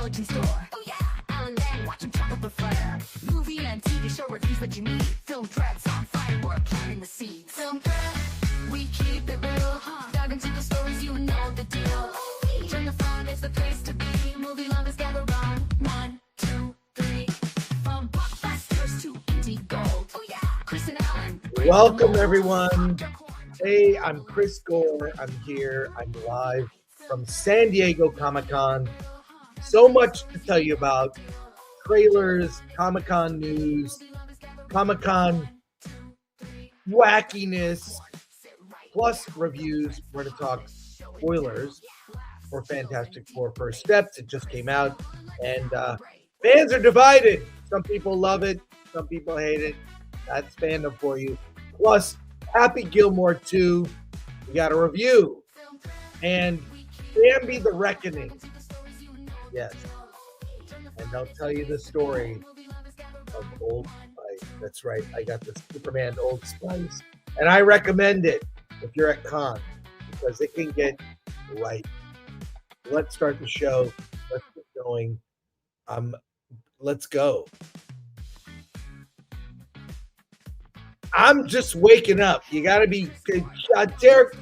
origin store. Oh yeah, Alan Lang, watch him chop up a flare. Movie and TV show reviews what you need. Film threats on firework, planting the seeds. Film threat, we keep it real. Dive into the stories, you know the deal. Turn the phone, it's the place to be. Movie lovers gather round. 1, 2, 3. From blockbusters to indie gold. Oh yeah, Chris and Alan. Welcome everyone. Hey, I'm Chris Gore. I'm here. I'm live from San Diego Comic-Con. So much to tell you about. Trailers, Comic-Con news, Comic-Con wackiness, plus reviews. We're going to talk spoilers for Fantastic Four First Steps. It just came out, and fans are divided. Some people love it, some people hate it. That's fandom for you. Plus, Happy Gilmore 2, we got a review, and Bambi The Reckoning. Yes, and I'll tell you the story of Old Spice. That's right, I got the Superman Old Spice, and I recommend it if you're at con, because it can get right. Let's start the show. Let's get going. Let's go. I'm just waking up. You got to be Derek.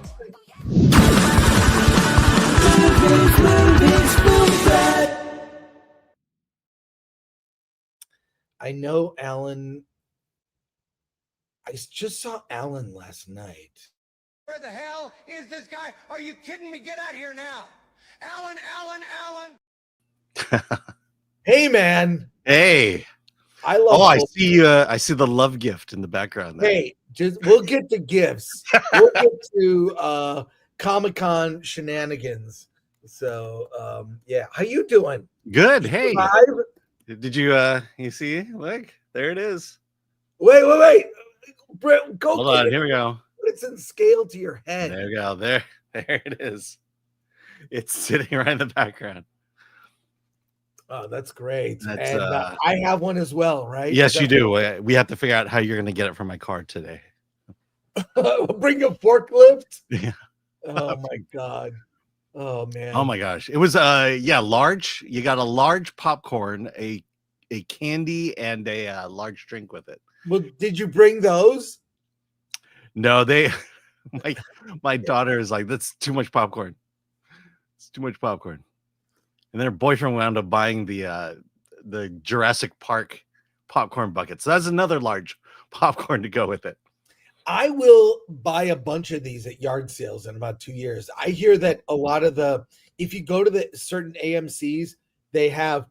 I know Alan. I just saw Alan last night. Where the hell is this guy? Are you kidding me? Get out here now. Alan. Hey, man. Hey. I love. I see. I see the love gift in the background there. Hey, we'll get to gifts. We'll get to Comic-Con shenanigans. So, yeah. How you doing? Good. Hey. Live? Did you? You see? Look, there it is. Wait. Brett, go. Hold on. Here we go. It's in scale to your head. There we go. There it is. It's sitting right in the background. Oh, that's great. That's, and I have one as well, right? Yes, you do. We have to figure out how you're going to get it from my car today. Bring a forklift? Yeah. Oh, my God. Oh, man. Oh, my gosh. It was, large. You got a large popcorn, a candy, and a large drink with it. Well, did you bring those? No, my daughter is like, that's too much popcorn. It's too much popcorn. And then her boyfriend wound up buying the Jurassic Park popcorn bucket. So that's another large popcorn to go with it. I will buy a bunch of these at yard sales in about 2 years. I hear that a lot of if you go to the certain AMCs, they have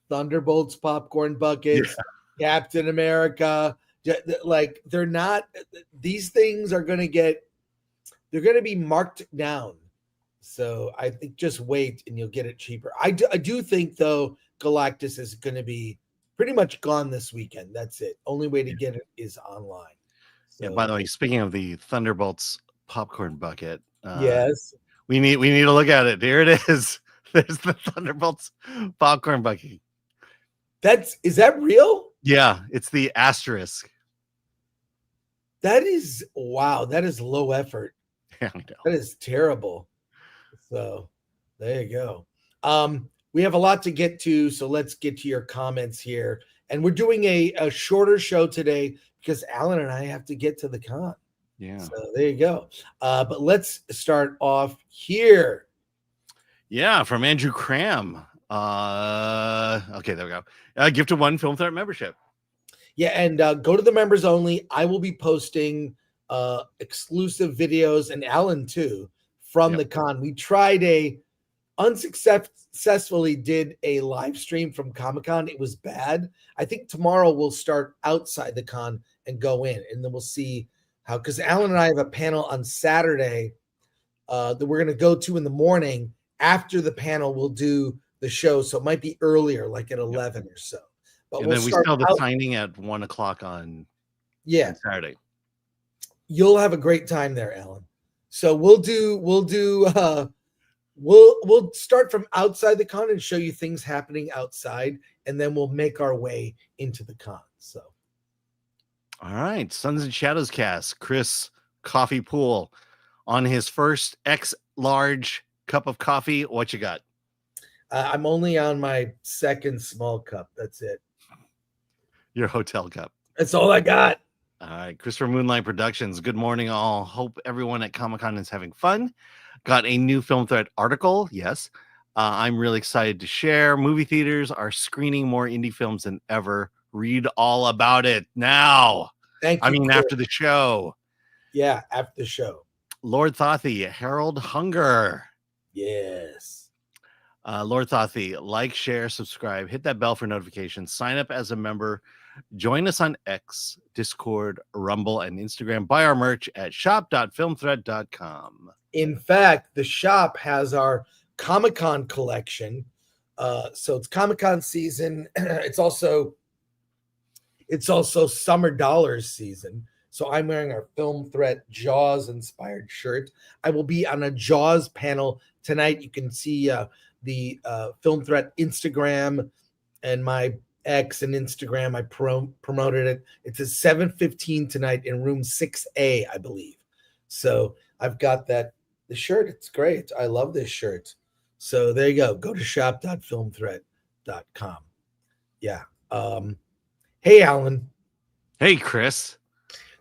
Thunderbolts popcorn buckets, Captain America. Like these things are going to be marked down. So I think just wait and you'll get it cheaper. I do think, though, Galactus is going to be pretty much gone this weekend. That's it. Only way to get it is online. So, yeah. By the way, speaking of the Thunderbolts popcorn bucket, yes, we need to look at it. Here it is. There's the Thunderbolts popcorn bucket. is that real? Yeah, it's the asterisk. That is wow. That is low effort. Yeah, I know. That is terrible. So there you go. We have a lot to get to, so let's get to your comments here. And we're doing a shorter show today because Alan and I have to get to the con. Yeah. So there you go. But let's start off here. Yeah, from Andrew Cram. Okay, there we go. Gift of 1 Film Threat membership. Yeah, and go to the members only. I will be posting exclusive videos, and Alan too, from the con. We tried unsuccessfully did a live stream from Comic-Con. It was bad. I think tomorrow we'll start outside the con and go in, and then we'll see how, because Alan and I have a panel on Saturday that we're going to go to in the morning. After the panel, we'll do the show, so it might be earlier, like at 11 or so. But And then we still have the signing at 1:00 on Saturday. You'll have a great time there, Alan. So we'll start from outside the con and show you things happening outside, and then we'll make our way into the con. So, all right, Suns and Shadows cast. Chris Coffee Pool on his first X large cup of coffee. What you got? I'm only on my second small cup. That's it. Your hotel cup. That's all I got. All right, Christopher Moonlight Productions. Good morning, all. Hope everyone at Comic-Con is having fun. Got a new Film Thread article. Yes. I'm really excited to share. Movie theaters are screening more indie films than ever. Read all about it now. Thank you. Chris. After the show. Yeah, after the show. Lord Thothi, Harold Hunger. Yes. Lord Thothi, like, share, subscribe, hit that bell for notifications, sign up as a member, join us on X, Discord, Rumble, and Instagram. Buy our merch at shop.filmthread.com. In fact, the shop has our Comic-Con collection. So it's Comic-Con season. It's also Summer Dollars season. So I'm wearing our Film Threat Jaws inspired shirt. I will be on a Jaws panel tonight. You can see the Film Threat Instagram and my X and Instagram. I promoted it. It's at 7:15 tonight in room 6A, I believe. So I've got the shirt. It's great. I love this shirt. So there you go. Go to shop.filmthreat.com. Yeah. Hey, Alan. Hey, Chris.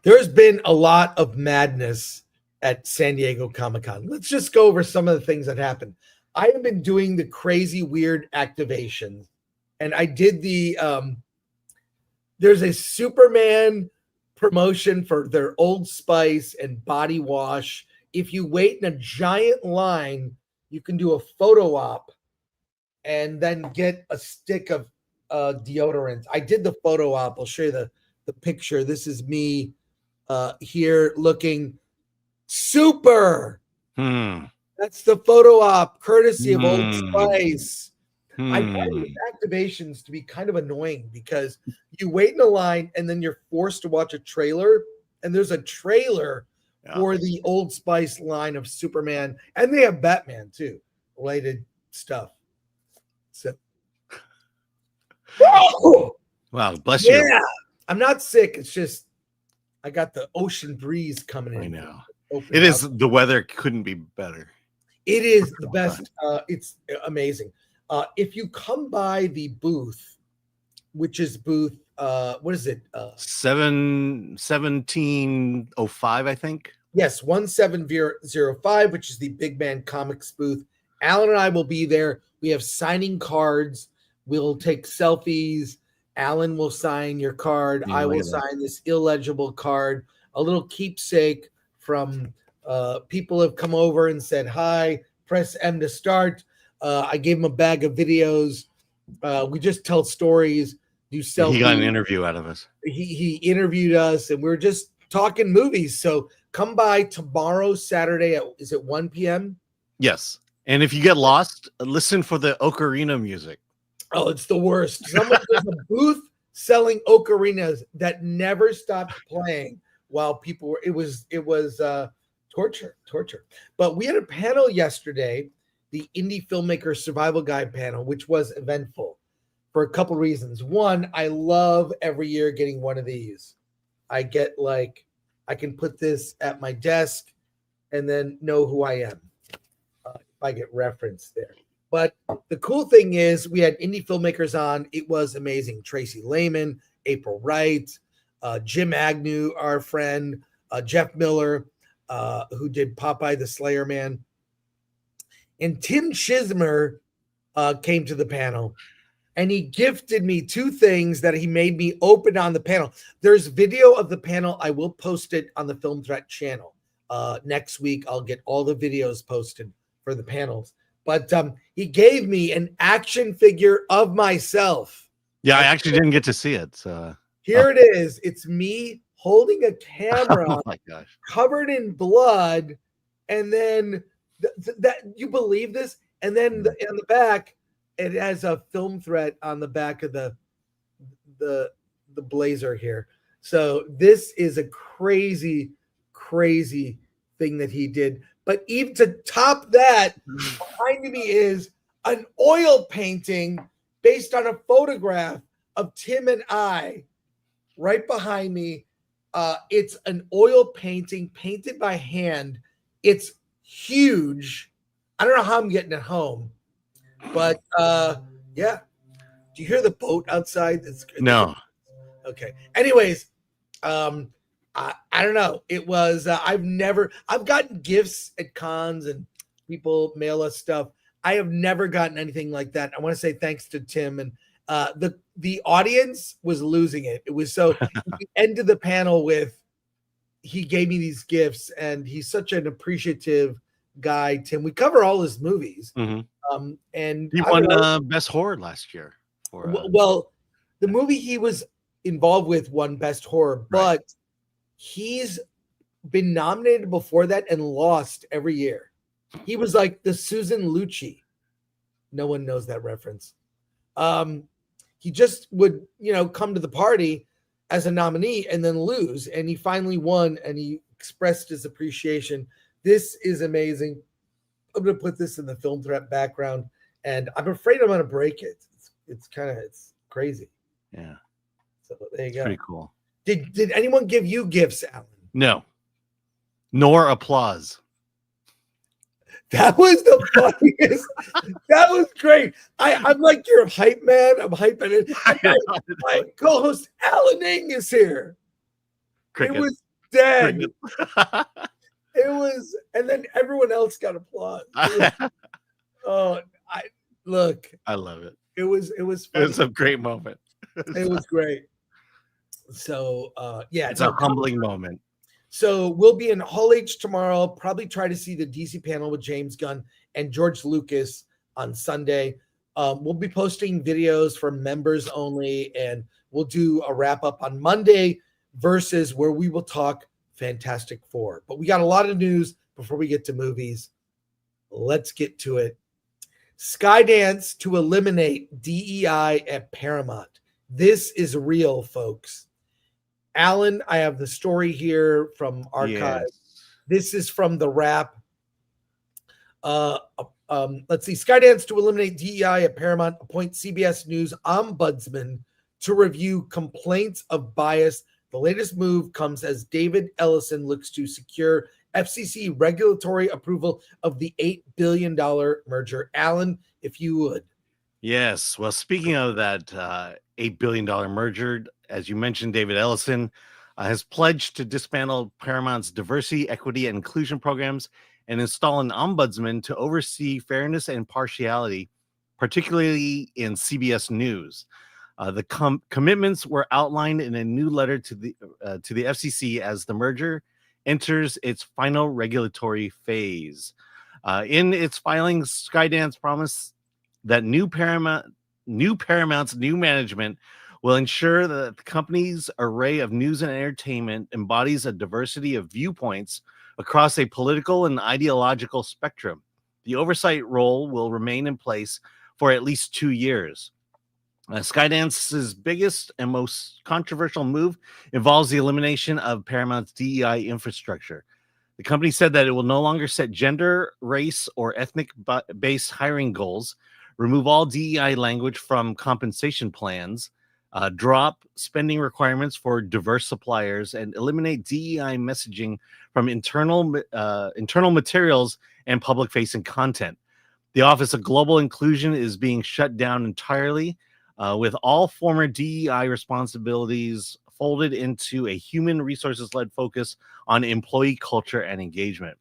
There's been a lot of madness at San Diego Comic-Con. Let's just go over some of the things that happened. I have been doing the crazy, weird activations. And I did there's a Superman promotion for their Old Spice and body wash. If you wait in a giant line, you can do a photo op and then get a stick of deodorant. I did the photo op. I'll show you the picture. This is me here looking super. That's the photo op, courtesy of Old Spice. I find these activations to be kind of annoying because you wait in a line and then you're forced to watch a trailer, and there's a trailer for the Old Spice line of Superman, and they have Batman too, related stuff. So, wow, bless you. Yeah, I'm not sick. It's just I got the ocean breeze coming in. I know. It is. The weather couldn't be better. It is the best. It's amazing. If you come by the booth, which is booth, what is it? 1705, I think. Yes, 1705, which is the Big Man Comics booth. Alan and I will be there. We have signing cards. We'll take selfies. Alan will sign your card. I will sign this illegible card. A little keepsake from people have come over and said hi. Press M to start. I gave him a bag of videos. We just tell stories, do selfies. He got an interview out of us. He interviewed us, and we were just talking movies. So come by tomorrow, Saturday at, is it 1 p.m.? Yes. And if you get lost, listen for the ocarina music. Oh, it's the worst. There's a booth selling ocarinas that never stopped playing while people were. It was torture. But we had a panel yesterday, the Indie Filmmaker Survival Guide panel, which was eventful for a couple reasons. One, I love every year getting one of these. I get I can put this at my desk and then know who I am if I get referenced there. But the cool thing is we had indie filmmakers on. It was amazing. Tracy Lehman, April Wright, Jim Agnew, our friend, Jeff Miller, who did Popeye the Slayer Man. And Tim Chismer came to the panel, and he gifted me two things that he made me open on the panel. There's video of the panel. I will post it on the Film Threat channel. Next week, I'll get all the videos posted for the panels. But he gave me an action figure of myself. Yeah, I actually didn't get to see it. So here it is. It's me holding a camera oh my gosh, covered in blood. And then that you believe this? And then on the back, it has a Film Threat on the back of the blazer here. So this is a crazy, crazy thing that he did. But even to top that, behind me is an oil painting based on a photograph of Tim and I. Right behind me, it's an oil painting painted by hand. It's huge. I don't know how I'm getting it home, But yeah. Do you hear the boat outside? No. Okay. Anyways, I don't know. It was I've gotten gifts at cons and people mail us stuff. I have never gotten anything like that. I want to say thanks to Tim, and the audience was losing it. It was so he ended the panel with he gave me these gifts, and he's such an appreciative guy, Tim. We cover all his movies. Mm-hmm. And he won best horror last year. Well, the movie he was involved with won best horror, but he's been nominated before that and lost every year. He was like the Susan Lucci. No one knows that reference. He just would, come to the party as a nominee and then lose. And he finally won, and he expressed his appreciation. This is amazing. I'm going to put this in the film threat background, and I'm afraid I'm going to break it. It's crazy. Yeah. So there you go. Pretty cool. Did anyone give you gifts, Alan? No. Nor applause. That was the funniest. That was great. I'm like your hype man. I'm hyping it. My co-host Alan Ng is here. Cricket. It was dead. It was, and then everyone else got applause. I love it. It was funny. It was a great moment. It was great. So it's a humbling moment. So we'll be in Hall H tomorrow. Probably try to see the DC panel with James Gunn and George Lucas on Sunday. We'll be posting videos for members only, and we'll do a wrap up on Monday versus where we will talk Fantastic Four. But we got a lot of news before we get to movies. Let's get to it. Skydance to eliminate DEI at Paramount. This is real, folks. Alan, I have the story here from Archive. Yes. This is from the Wrap. Let's see. Skydance to eliminate DEI at Paramount appoints CBS News ombudsman to review complaints of bias. The latest move comes as David Ellison looks to secure FCC regulatory approval of the $8 billion merger. Alan, if you would. Yes. Well, speaking of that $8 billion merger, as you mentioned, David Ellison has pledged to dismantle Paramount's diversity, equity, and inclusion programs and install an ombudsman to oversee fairness and impartiality, particularly in CBS News. The commitments were outlined in a new letter to the FCC as the merger enters its final regulatory phase. In its filings, Skydance promised that Paramount's new management will ensure that the company's array of news and entertainment embodies a diversity of viewpoints across a political and ideological spectrum. The oversight role will remain in place for at least 2 years. Skydance's biggest and most controversial move involves the elimination of Paramount's DEI infrastructure. The company said that it will no longer set gender, race, or ethnic-based hiring goals, remove all DEI language from compensation plans, drop spending requirements for diverse suppliers, and eliminate DEI messaging from internal materials and public-facing content. The Office of Global Inclusion is being shut down entirely, with all former DEI responsibilities folded into a human resources-led focus on employee culture and engagement.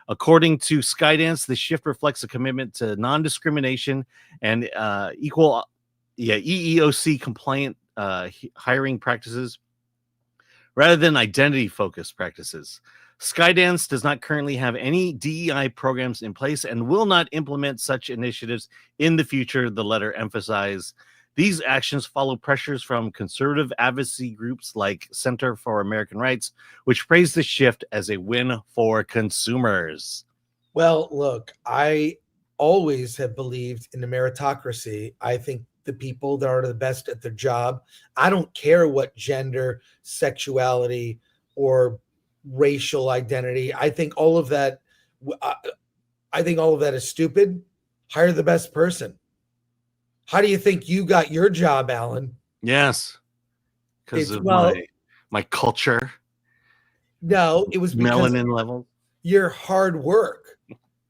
According to Skydance, the shift reflects a commitment to non-discrimination and EEOC compliant hiring practices rather than identity-focused practices. Skydance does not currently have any DEI programs in place and will not implement such initiatives in the future, the letter emphasized. These actions follow pressures from conservative advocacy groups like Center for American Rights, which praise the shift as a win for consumers. Well, look, I always have believed in the meritocracy. I think the people that are the best at their job, I don't care what gender, sexuality, or racial identity. I think all of that is stupid. Hire the best person. How do you think you got your job, Alan? Yes. Because of my culture. No, it was because melanin level. Your hard work.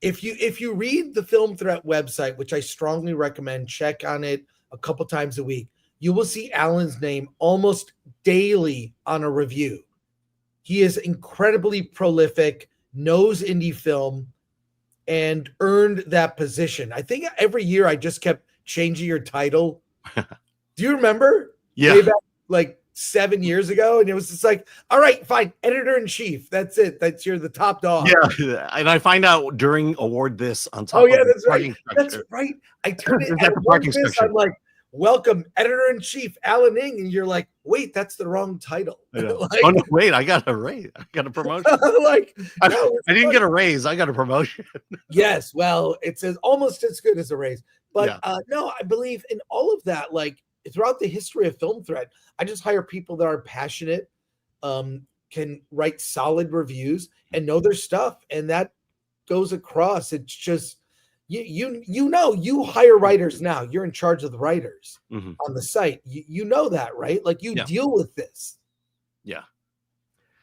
If you read the Film Threat website, which I strongly recommend, check on it a couple times a week, you will see Alan's name almost daily on a review. He is incredibly prolific, knows indie film, and earned that position. I think every year I just kept changing your title. Do you remember? Yeah. Way back, like 7 years ago, and it was just like, all right, fine, editor-in-chief. That's it. You're the top dog. Yeah, and I find out during award this on top. Oh yeah, of that's right. structure. That's right. I turn it Is at that the one parking this, structure? I'm like, welcome, editor-in-chief Alan Ng, and you're like, wait, that's the wrong title. Like, Oh no, wait, I got a raise. I got a promotion. like, I no, it's didn't funny. get a raise. I got a promotion. Yes, well, it's almost as good as a raise. But Yeah. no, I believe in all of that. Like throughout the history of Film Threat, I just hire people that are passionate, can write solid reviews and know their stuff, and that goes across. It's just you hire writers now. You're in charge of the writers Mhm. on the site. You know that, right? Like you Yeah. deal with this. Yeah,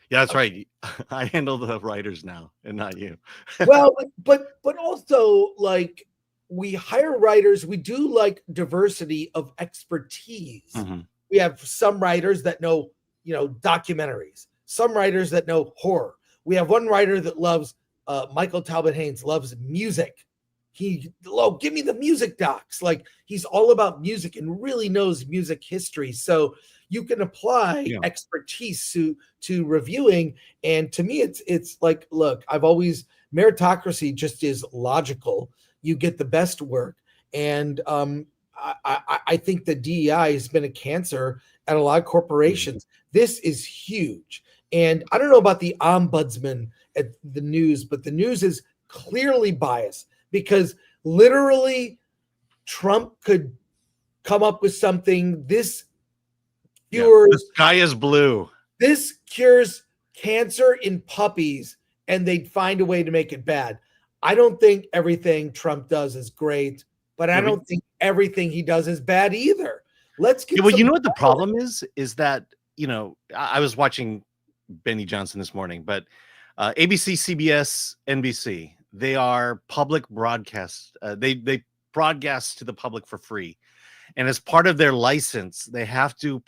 that's right. I handle the writers now, and not you. Well, but also like we hire writers. We do like diversity of expertise. Mhm. We have some writers that know, documentaries, some writers that know horror. We have one writer that loves Michael Talbot Haynes, loves music. Give me the music docs. Like he's all about music and really knows music history. So you can apply expertise to reviewing. And to me, it's like, look, meritocracy just is logical. You get the best work. And I think the DEI has been a cancer at a lot of corporations. This is huge. And I don't know about the ombudsman at the news, but the news is clearly biased because literally Trump could come up with something. This cures, The sky is blue. this cures cancer in puppies, and they'd find a way to make it bad. I don't think everything Trump does is great, but I don't think everything he does is bad either. Let's get Well, you some know what the balance. problem is that, I was watching Benny Johnson this morning, but ABC, CBS, NBC, they are public broadcast. They broadcast to the public for free. And as part of their license, they have to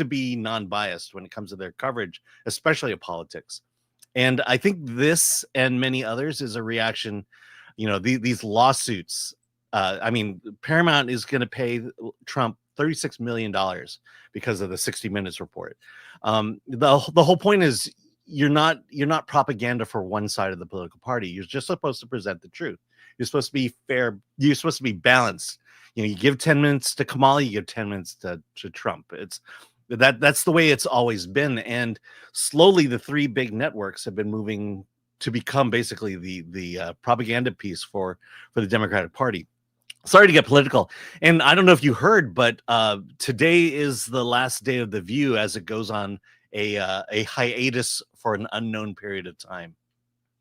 be non-biased when it comes to their coverage, especially of politics. And I think this and many others is a reaction, these lawsuits. Paramount is going to pay Trump $36 million because of the 60 Minutes report. The whole point is you're not propaganda for one side of the political party. You're just supposed to present the truth. You're supposed to be fair. You're supposed to be balanced. You give 10 minutes to Kamala, you give 10 minutes to Trump. That's the way it's always been. And slowly the three big networks have been moving to become basically the propaganda piece for the Democratic Party. Sorry to get political. And I don't know if you heard, but today is the last day of The View as it goes on a hiatus for an unknown period of time.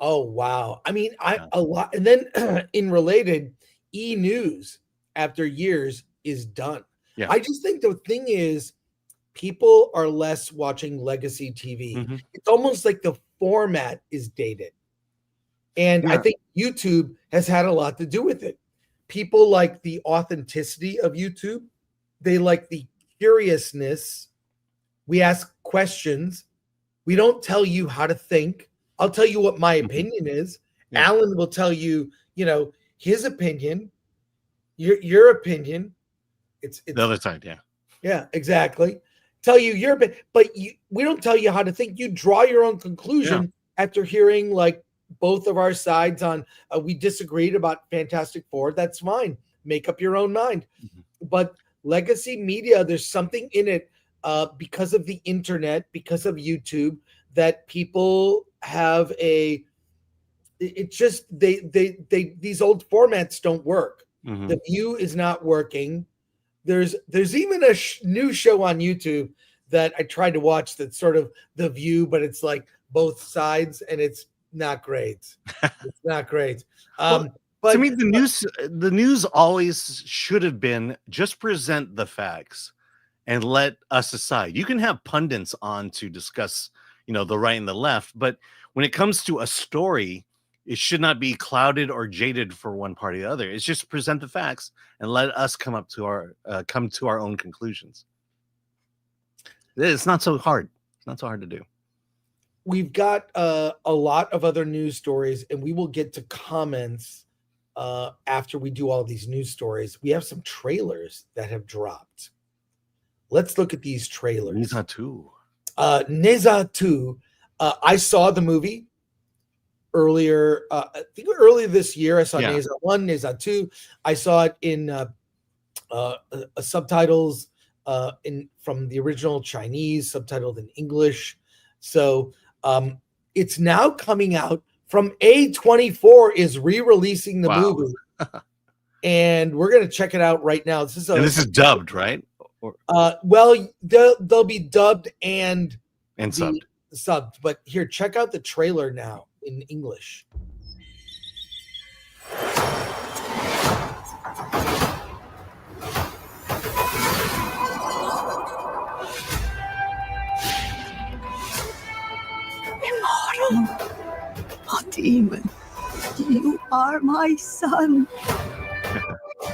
Oh, wow. A lot. And then in related, E-News after years is done. Yeah. I just think the thing is people are less watching legacy TV. Mm-hmm. It's almost like the format is dated. And I think YouTube has had a lot to do with it. People like the authenticity of YouTube. They like the curiousness. We ask questions. We don't tell you how to think. I'll tell you what my opinion is. Yeah. Alan will tell you, his opinion, your opinion. It's The other side, yeah. Yeah, exactly. Tell you your opinion, but we don't tell you how to think. You draw your own conclusion after hearing like both of our sides on we disagreed about Fantastic Four. That's fine. Make up your own mind. Mm-hmm. But legacy media, there's something in it because of the internet, because of YouTube, that people have these old formats don't work. Mm-hmm. The View is not working. There's even a new show on YouTube that I tried to watch that's sort of The View, but it's like both sides, and it's not great. It's not great. But to me, the news always should have been just present the facts and let us decide. You can have pundits on to discuss, the right and the left, but when it comes to a story, it should not be clouded or jaded for one party or the other. It's just present the facts and let us come to our own conclusions. It's not so hard. It's not so hard to do. We've got a lot of other news stories, and we will get to comments after we do all these news stories. We have some trailers that have dropped. Let's look at these trailers. Zha II. Zha II. I saw the movie earlier. I think earlier this year. I saw Zha I, Zha II. I saw it in subtitles from the original Chinese, subtitled in English. So it's now coming out from A24 is re-releasing the movie, and we're gonna check it out right now. This is dubbed, right? Well, they'll be dubbed and subbed. But here, check out the trailer now in English. Immortal, a demon, you are my son.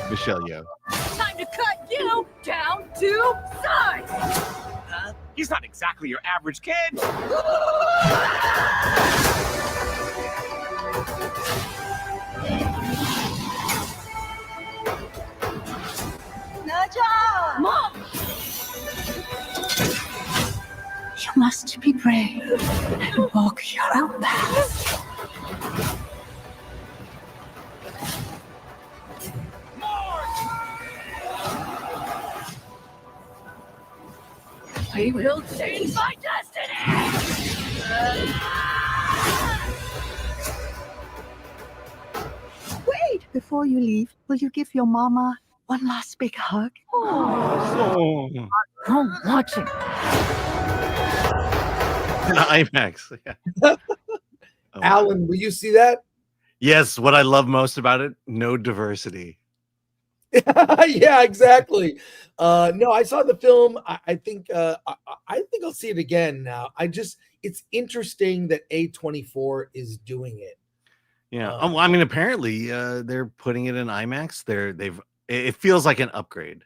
Michelle Yeoh. Time to cut you down to size. He's not exactly your average kid. Naja! Mom! You must be brave and walk your own path. We will change my destiny! Wait! Before you leave, will you give your mama one last big hug? I'm watching. IMAX. Yeah. Alan, will you see that? Yes. What I love most about it, no diversity. Yeah, exactly. No, I saw the film. I think I'll see it again now. It's interesting that A24 is doing it. Yeah. I mean, apparently they're putting it in IMAX. It feels like an upgrade.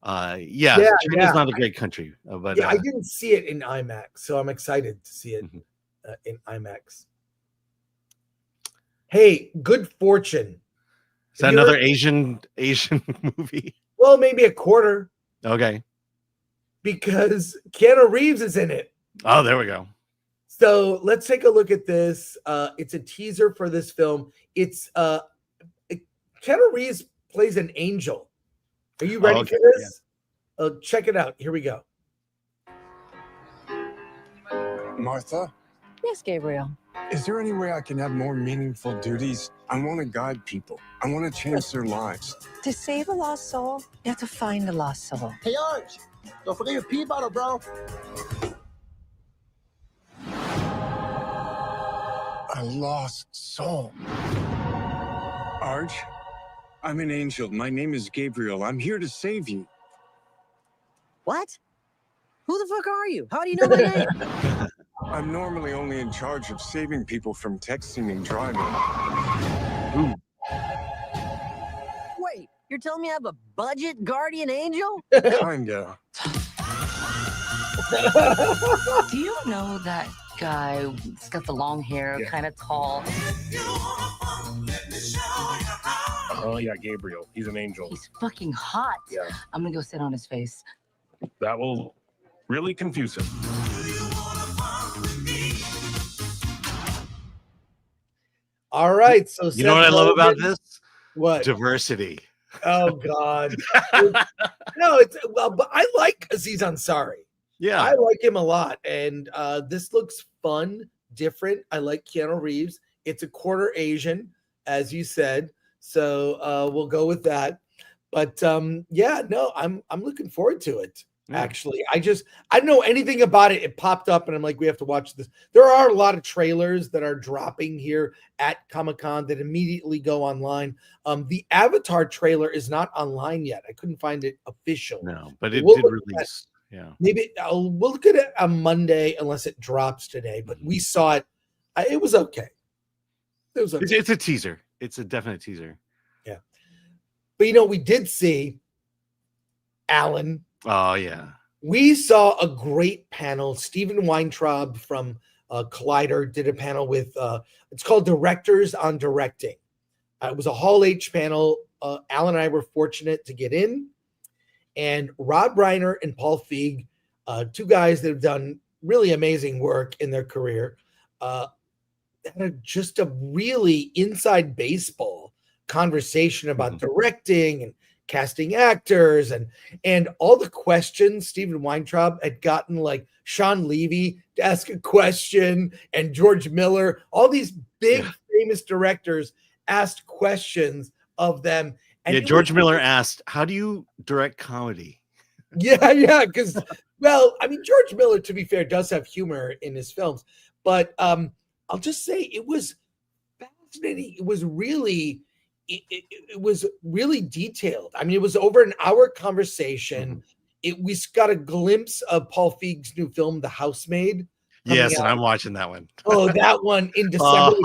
China's not a great country, but I didn't see it in IMAX, so I'm excited to see it in IMAX. Hey, Good Fortune. Is that another Asian movie? Well, maybe a quarter. Okay. Because Keanu Reeves is in it. Oh, there we go. So let's take a look at this. It's a teaser for this film. It's Keanu Reeves plays an angel. Are you ready for this? Yeah. Check it out. Here we go. Martha? Yes, Gabriel. Is there any way I can have more meaningful duties? I want to guide people. I want to change their lives. To save a lost soul, you have to find a lost soul. Hey, Arch, don't forget your pee bottle, bro. A lost soul. Arch, I'm an angel. My name is Gabriel. I'm here to save you. What? Who the fuck are you? How do you know my name? I'm normally only in charge of saving people from texting and driving. Ooh. Wait, you're telling me I have a budget guardian angel? Kinda. Do you know that guy? He's got the long hair, kind of tall. Oh, yeah, Gabriel. He's an angel. He's fucking hot. Yeah. I'm gonna go sit on his face. That will really confuse him. All right. So you know what I love about this? What? Diversity. Oh God. But I like Aziz Ansari. Yeah, I like him a lot, and this looks fun, different. I like Keanu Reeves. It's a quarter Asian, as you said, so we'll go with that. But I'm looking forward to it. Actually, I don't know anything about it. It popped up, and I'm like, we have to watch this. There are a lot of trailers that are dropping here at Comic-Con that immediately go online. The Avatar trailer is not online yet. I couldn't find it official. No, but it did release. Yeah, maybe we'll look at it on Monday unless it drops today. But we saw it. It was okay. It's a teaser. It's a definite teaser. Yeah. But we did see Alan. Oh yeah. We saw a great panel. Stephen Weintraub from Collider did a panel with it's called Directors on Directing. It was a Hall H panel. Alan and I were fortunate to get in, and Rob Reiner and Paul Feig, two guys that have done really amazing work in their career, had just a really inside baseball conversation about directing and casting actors and all the questions. Stephen Weintraub had gotten like Sean Levy to ask a question, and George Miller, all these big famous directors asked questions of them. And George Miller asked, "How do you direct comedy?" Yeah, because George Miller, to be fair, does have humor in his films, but I'll just say it was fascinating. It was really detailed. I mean, it was over an hour conversation. We got a glimpse of Paul Feig's new film, The Housemaid. Yes, and I'm watching that one. Oh, that one in December.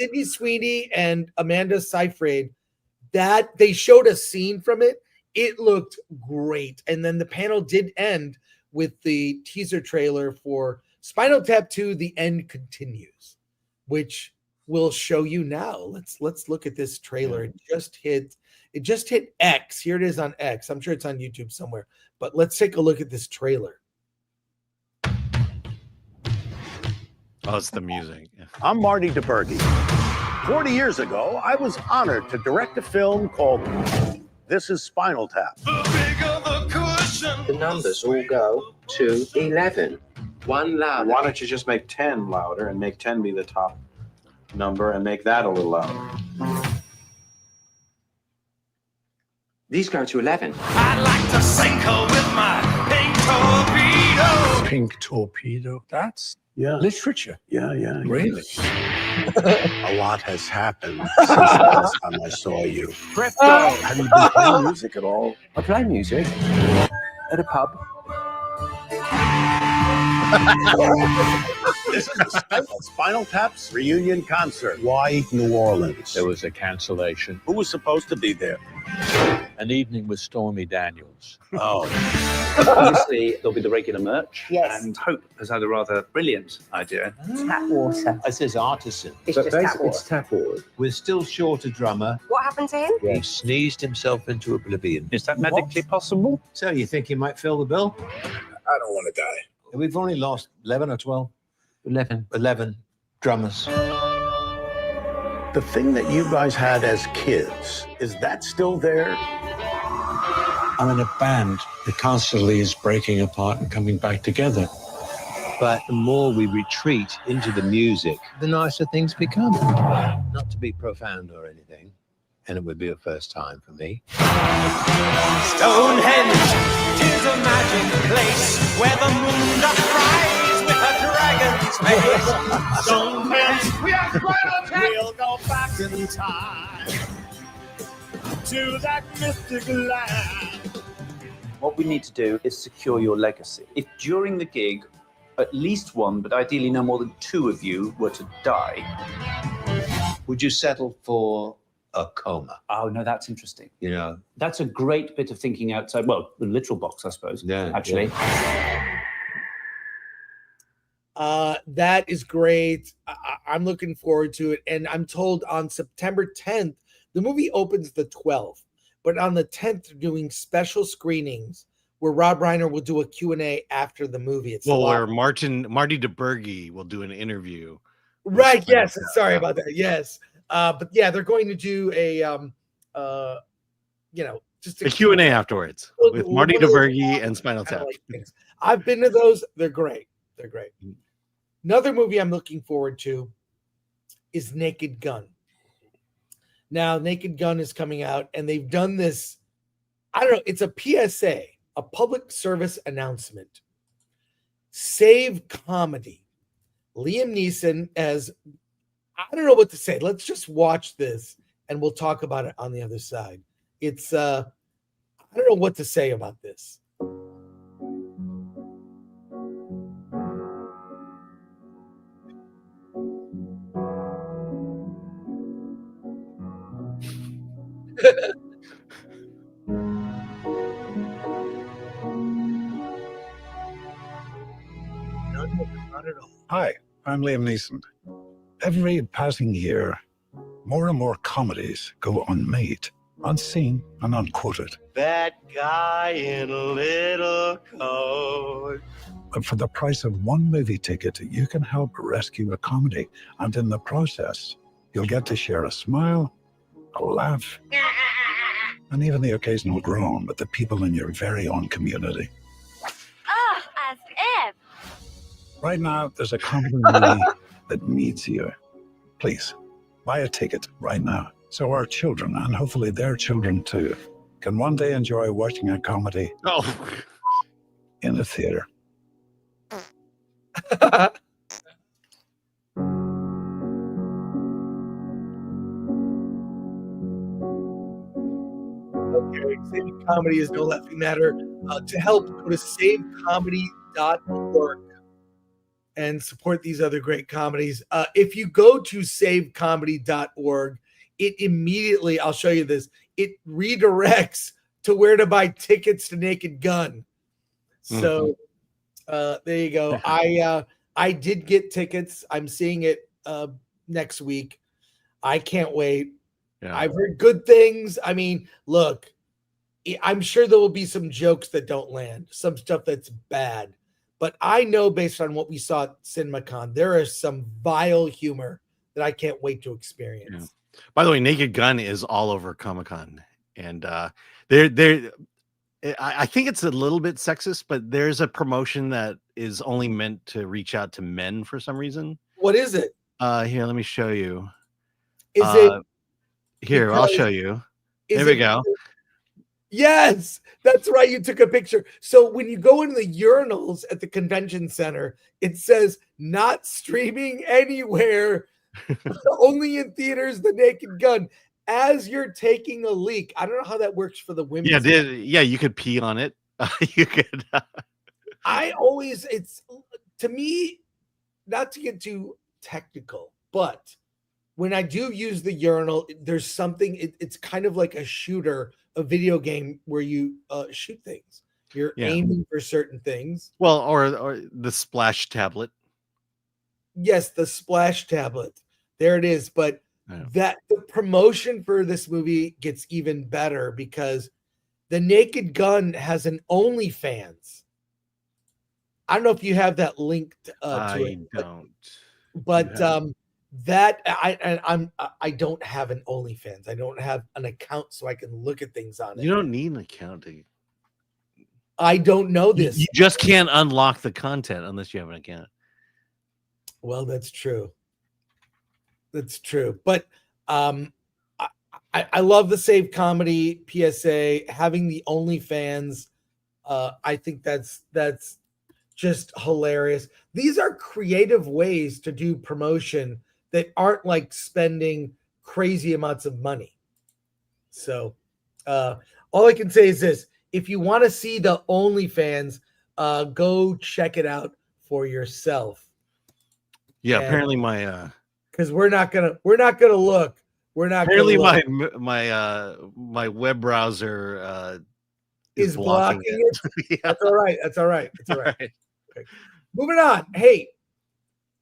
Sydney Sweeney and Amanda Seyfried. That they showed a scene from it. It looked great. And then the panel did end with the teaser trailer for Spinal Tap 2, The End Continues, which we'll show you now. Let's look at this trailer. It just hit X. Here it is on X. I'm sure it's on YouTube somewhere. But let's take a look at this trailer. Oh, it's the music. Yeah. I'm Marty DeBerge. 40 years ago, I was honored to direct a film called This is Spinal Tap. The numbers all go to 11. One louder. Why don't you just make 10 louder and make 10 be the top number and make that a little louder? These go to 11. I'd like to sink her with my pink torpedo. Pink torpedo? That's literature. Yeah. Really? A lot has happened since the last time I saw you. Have you been playing music at all? I play music at a pub. This is the Spinal Tap's reunion concert. Why New Orleans? There was a cancellation. Who was supposed to be there? An evening with Stormy Daniels. Oh. Obviously, there'll be the regular merch. Yes. And Hope has had a rather brilliant idea. Tap water. It says artisan. It's just tap water. It's tap water. We're still short a drummer. What happened to him? He sneezed himself into oblivion. Is that medically possible? So you think he might fill the bill? I don't want to die. We've only lost 11 or 12. 11 drummers. The thing that you guys had as kids, is that still there? I'm in a band that constantly is breaking apart and coming back together. But the more we retreat into the music, the nicer things become. Not to be profound or anything, and it would be a first time for me. Stonehenge, 'tis a magic place where the moon doth rise with a dragon's face. Stonehenge, we are Spinal Tap. We'll go back in time to that mystic land. What we need to do is secure your legacy. If during the gig, at least one, but ideally no more than two of you were to die. Would you settle for a coma? Oh, no, that's interesting. You know, That's a great bit of thinking outside, well, the literal box, I suppose, actually. That is great. I'm looking forward to it. And I'm told on September 10th, the movie opens the 12th, but on the 10th, they're doing special screenings where Rob Reiner will do a Q&A after the movie. Where Marty DeBerge will do an interview. Right. Yes. Sorry about that. Yes. But yeah, they're going to do a just a Q&A afterwards with Marty DeBerge and Spinal Tap. I've been to those. They're great. They're great. Another movie I'm looking forward to is Naked Gun. Now, Naked Gun is coming out, and they've done this. I don't know. It's a PSA, a public service announcement. Save comedy. Liam Neeson as, I don't know what to say. Let's just watch this, and we'll talk about it on the other side. It's, I don't know what to say about this. Not at all. Hi, I'm Liam Neeson. Every passing year, more and more comedies go unmade, unseen, and unquoted. That guy in a little coat. But for the price of one movie ticket, you can help rescue a comedy. And in the process, you'll get to share a smile, a laugh, and even the occasional groan with the people in your very own community. Oh, as if. Right now, there's a comedy movie that needs you. Please, buy a ticket right now. So our children, and hopefully their children too, can one day enjoy watching a comedy in a theater. Okay, Saving Comedy is no laughing matter. To help, go to savecomedy.org and support these other great comedies. If you go to savecomedy.org, it immediately, I'll show you this, it redirects to where to buy tickets to Naked Gun. So there you go. I did get tickets. I'm seeing it next week. I can't wait. Yeah. I've heard good things. I mean, look, I'm sure there will be some jokes that don't land, some stuff that's bad. But I know based on what we saw at CinemaCon, there is some vile humor that I can't wait to experience. Yeah. By the way, Naked Gun is all over Comic-Con. And I think it's a little bit sexist, but there's a promotion that is only meant to reach out to men for some reason. What is it? Here, let me show you. Is it here? I'll show you. There we go. Yes, that's right. You took a picture. So when you go into the urinals at the convention center, it says not streaming anywhere, only in theaters, The Naked Gun. As you're taking a leak, I don't know how that works for the women. Yeah, you could pee on it. You could. It's to me, not to get too technical, but when I do use the urinal, there's something, it's kind of like a shooter, a video game where you shoot things. You're aiming for certain things. Well, or the splash tablet. Yes, the splash tablet. There it is. But that the promotion for this movie gets even better because The Naked Gun has an OnlyFans. I don't know if you have that linked to it. I don't. But that I don't have an OnlyFans. I don't have an account so I can look at things on it. You don't need an account. I don't know this. You just can't unlock the content unless you have an account. Well, that's true. That's true. But I love the Save Comedy PSA, having the OnlyFans. I think that's just hilarious. These are creative ways to do promotion that aren't like spending crazy amounts of money. So all I can say is this: if you want to see the OnlyFans, go check it out for yourself. Yeah, apparently my because we're not gonna look. We're not apparently gonna look. my web browser is blocking it. Yeah. That's all right. That's all right. That's all right. Okay. Moving on. Hey,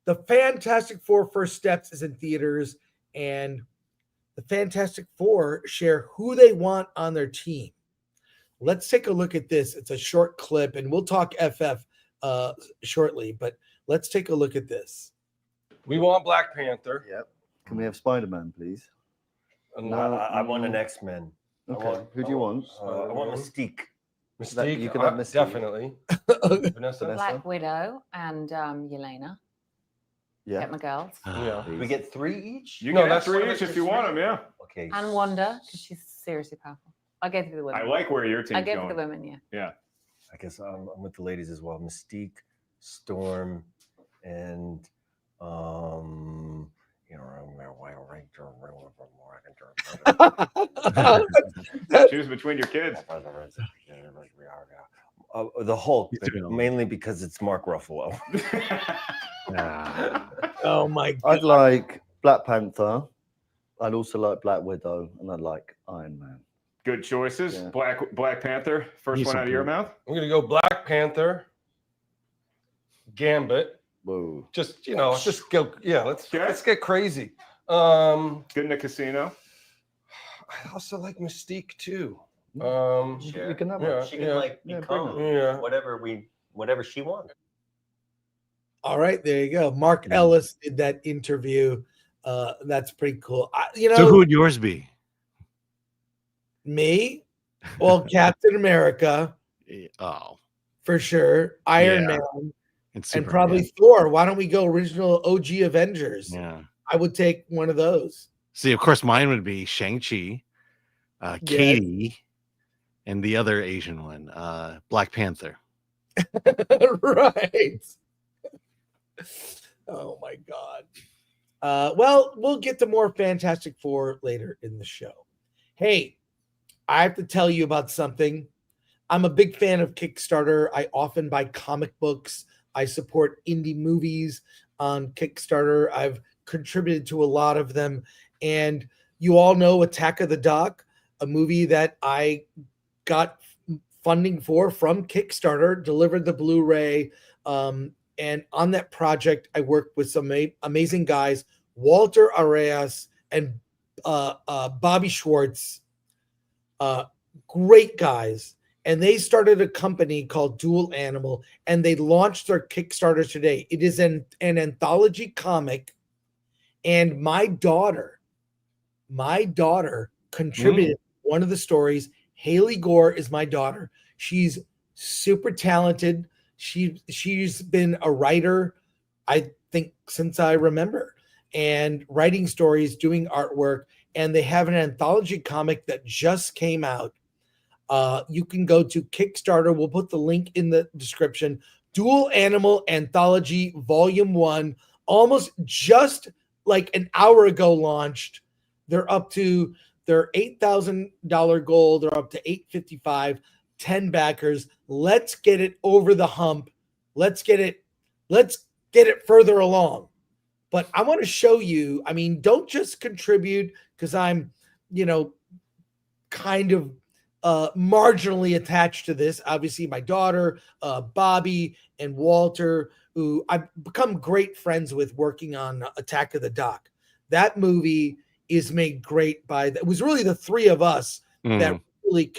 the Fantastic Four First Steps is in theaters, and the Fantastic Four share who they want on their team. Let's take a look at this. It's a short clip, and we'll talk FF shortly, but let's take a look at this. We want Black Panther. Yep. Can we have Spider-Man, please? No, I want an X-Men. Okay. Who do you want? I want Mystique. Mystique, you can have Mystique. Definitely. Vanessa. Black Widow and Yelena. Yeah. Get my girls. Yeah. We get 3 each? You can have 3 each if you want them, yeah. Okay. And Wanda, because she's seriously powerful. I gave it to the women. I like where your team's I gave it going. to the women, yeah. Yeah. I guess I'm with the ladies as well. Mystique, Storm, and choose between your kids. The Hulk, mainly because it's Mark Ruffalo. Oh my God. I'd like Black Panther, I'd also like Black Widow, and I'd like Iron Man. Good choices. Yeah. Black Panther. First He's one out of your mouth. I'm gonna go Black Panther, Gambit. Whoa. Just just go. Yeah, let's get crazy. Good in the casino. I also like Mystique too. You can have her. She can become whatever she wants. All right, there you go. Mark Ellis did that interview. That's pretty cool. So who would yours be? Me? Well, Captain America. Oh, for sure. Iron Man. And probably Thor. Why don't we go original OG Avengers? Yeah. I would take one of those. See, of course, mine would be Shang-Chi, Katie, and the other Asian one, Black Panther. Right. Oh my God. Well, we'll get to more Fantastic Four later in the show. Hey, I have to tell you about something. I'm a big fan of Kickstarter. I often buy comic books. I support indie movies on Kickstarter. I've contributed to a lot of them. And you all know Attack of the Doc, a movie that I got funding for from Kickstarter, delivered the Blu-ray. And on that project, I worked with some amazing guys, Walter Arias and Bobby Schwartz. Great guys. And they started a company called Dual Animal, and they launched their Kickstarter today. It is an anthology comic, and my daughter contributed one of the stories. Haley Gore is my daughter. She's super talented. She's been a writer, I think, since I remember, and writing stories, doing artwork, and they have an anthology comic that just came out. You can go to Kickstarter. We'll put the link in the description. Dual Animal Anthology Volume 1, almost just like an hour ago launched. They're up to their $8,000 goal. They're up to $855, 10 backers. Let's get it over the hump. Let's get it further along. But I want to show you, I mean, don't just contribute because I'm, kind of marginally attached to this. Obviously, my daughter, Bobby, and Walter, who I've become great friends with working on Attack of the Doc. That movie is made great by, it was really the three of us that really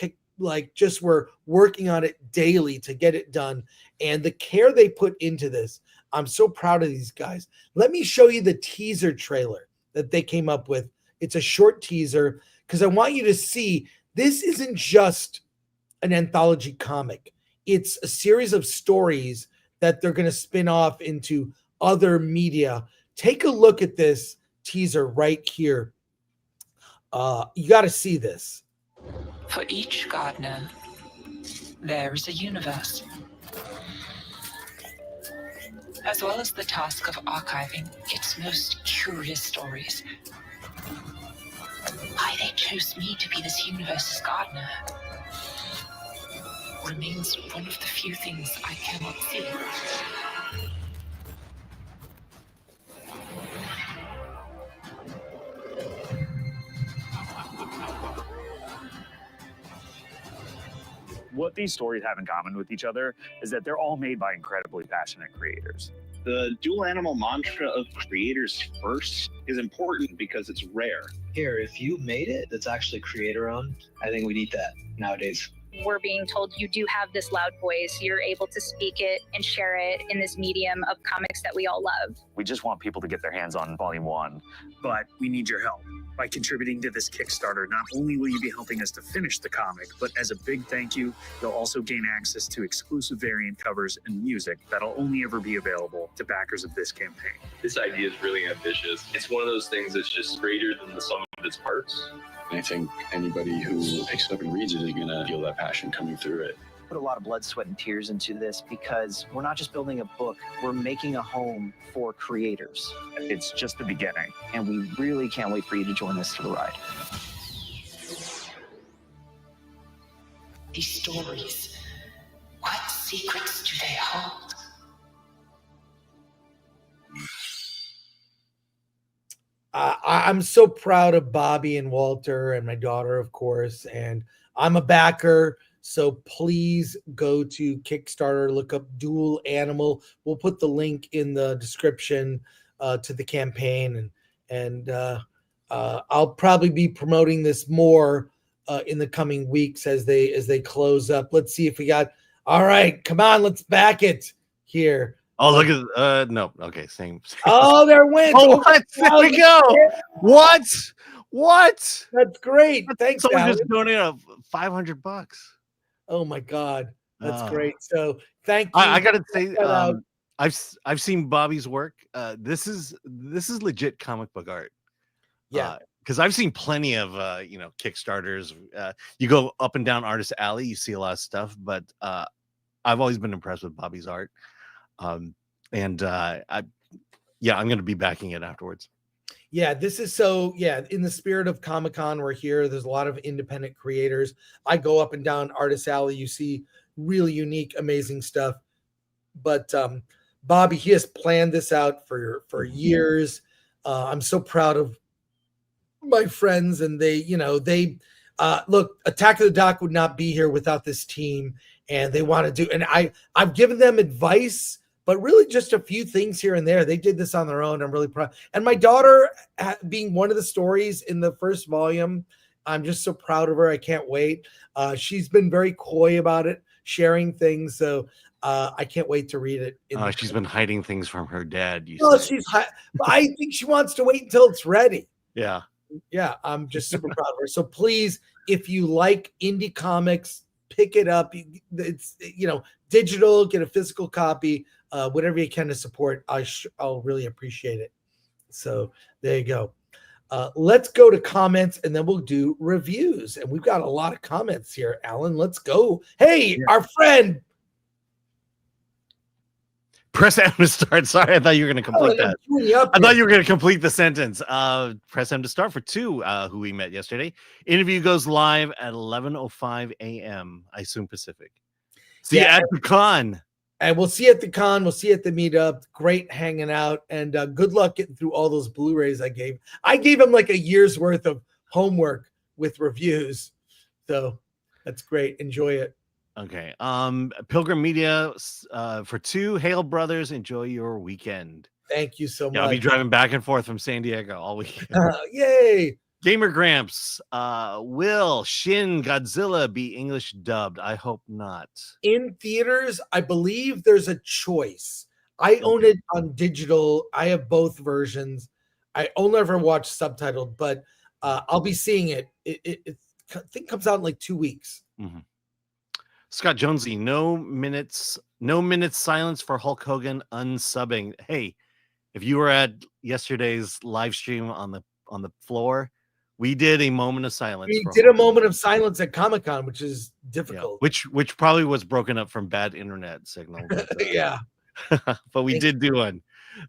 just were working on it daily to get it done. And the care they put into this, I'm so proud of these guys. Let me show you the teaser trailer that they came up with. It's a short teaser because I want you to see this isn't just an anthology comic. It's a series of stories that they're going to spin off into other media. Take a look at this teaser right here. You got to see this. For each gardener, there is a universe. As well as the task of archiving its most curious stories. Why they chose me to be this universe's gardener remains one of the few things I cannot see. What these stories have in common with each other is that they're all made by incredibly passionate creators. The dual animal mantra of creators first is important because it's rare. Here, if you made it that's actually creator owned, I think we need that nowadays. We're being told you do have this loud voice. You're able to speak it and share it in this medium of comics that we all love. We just want people to get their hands on Volume 1, but we need your help. By contributing to this Kickstarter, not only will you be helping us to finish the comic, but as a big thank you, you'll also gain access to exclusive variant covers and music that'll only ever be available to backers of this campaign. This idea is really ambitious. It's one of those things that's just greater than the sum of its parts. And I think anybody who picks it up and reads it is going to feel that passion coming through it. Put a lot of blood, sweat, and tears into this because we're not just building a book, we're making a home for creators. It's just the beginning. And we really can't wait for you to join us for the ride. These stories, what secrets do they hold? I'm so proud of Bobby and Walter and my daughter, of course, and I'm a backer. So please go to Kickstarter, look up Dual Animal. We'll put the link in the description to the campaign, and I'll probably be promoting this more in the coming weeks as they close up. Let's see if we got. All right, come on, let's back it here. Oh, look at no. Okay, same. Oh, there went. Oh, what? There we go. What? That's great. Thanks, Someone Alan. just donated $500. Oh my God, that's Oh. great. So thank you. I gotta say, I've seen Bobby's work. This is legit comic book art. Yeah. Because I've seen plenty of Kickstarters. You go up and down Artist Alley, you see a lot of stuff, but I've always been impressed with Bobby's art. I'm gonna be backing it afterwards. Yeah, this is so, in the spirit of Comic-Con, we're here. There's a lot of independent creators. I go up and down Artist Alley. You see really unique, amazing stuff. But Bobby, he has planned this out for years. I'm so proud of my friends, and they look, Attack of the Doc would not be here without this team, and they want to do, and I've given them advice, but really just a few things here and there. They did this on their own. I'm really proud. And my daughter being one of the stories in the first volume, I'm just so proud of her. I can't wait. She's been very coy about it, sharing things. So I can't wait to read it. She's been hiding things from her dad. I think she wants to wait until it's ready. Yeah. Yeah, I'm just super proud of her. So please, if you like indie comics, pick it up. It's digital, get a physical copy, whatever you can to support. I'll really appreciate it. So there you go. Let's go to comments, and then we'll do reviews. And we've got a lot of comments here, Alan. Let's go. Hey, our friend. Press M to start. Sorry, I thought you were going to complete that. I thought you were going to complete the sentence. Press M to start for 2, who we met yesterday. Interview goes live at 11:05 a.m. I assume Pacific. See you at the con. And we'll see you at the con. We'll see you at the meetup. Great hanging out. And good luck getting through all those Blu-rays I gave. I gave him like a year's worth of homework with reviews. So that's great. Enjoy it. Okay. Pilgrim Media for 2. Hail brothers, enjoy your weekend. Thank you so much. I'll be driving back and forth from San Diego all weekend. Yay. Gamer Gramps, will Shin Godzilla be English dubbed? I hope not. In theaters, I believe there's a choice. I own it on digital. I have both versions. I only ever watch subtitled, but I'll be seeing it. It I think comes out in like 2 weeks. Mm-hmm. Scott Jonesy, no minutes silence for Hulk Hogan unsubbing. Hey, if you were at yesterday's live stream on the floor, we did a moment of silence. We did a moment of silence at Comic-Con, which is difficult. Yeah, which probably was broken up from bad internet signal. But, yeah. But we did do one.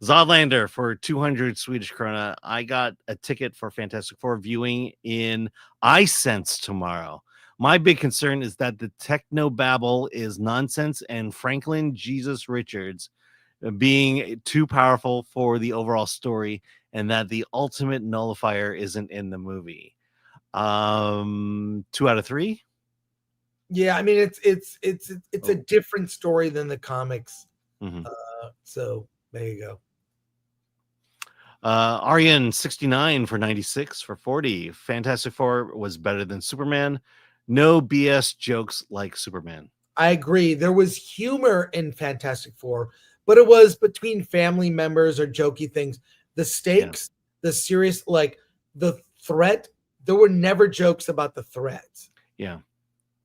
Zodlander for 200 Swedish krona. I got a ticket for Fantastic Four viewing in iSense tomorrow. My big concern is that the techno babble is nonsense and Franklin Jesus Richards being too powerful for the overall story, and that the ultimate nullifier isn't in the movie. 2 out of 3. Yeah, I mean it's a different story than the comics. Mm-hmm. So there you go. Aryan 69 for 96 for 40. Fantastic Four was better than Superman. No BS jokes like Superman. I agree. There was humor in Fantastic Four, but it was between family members or jokey things. The stakes, the serious, like the threat, there were never jokes about the threat. Yeah.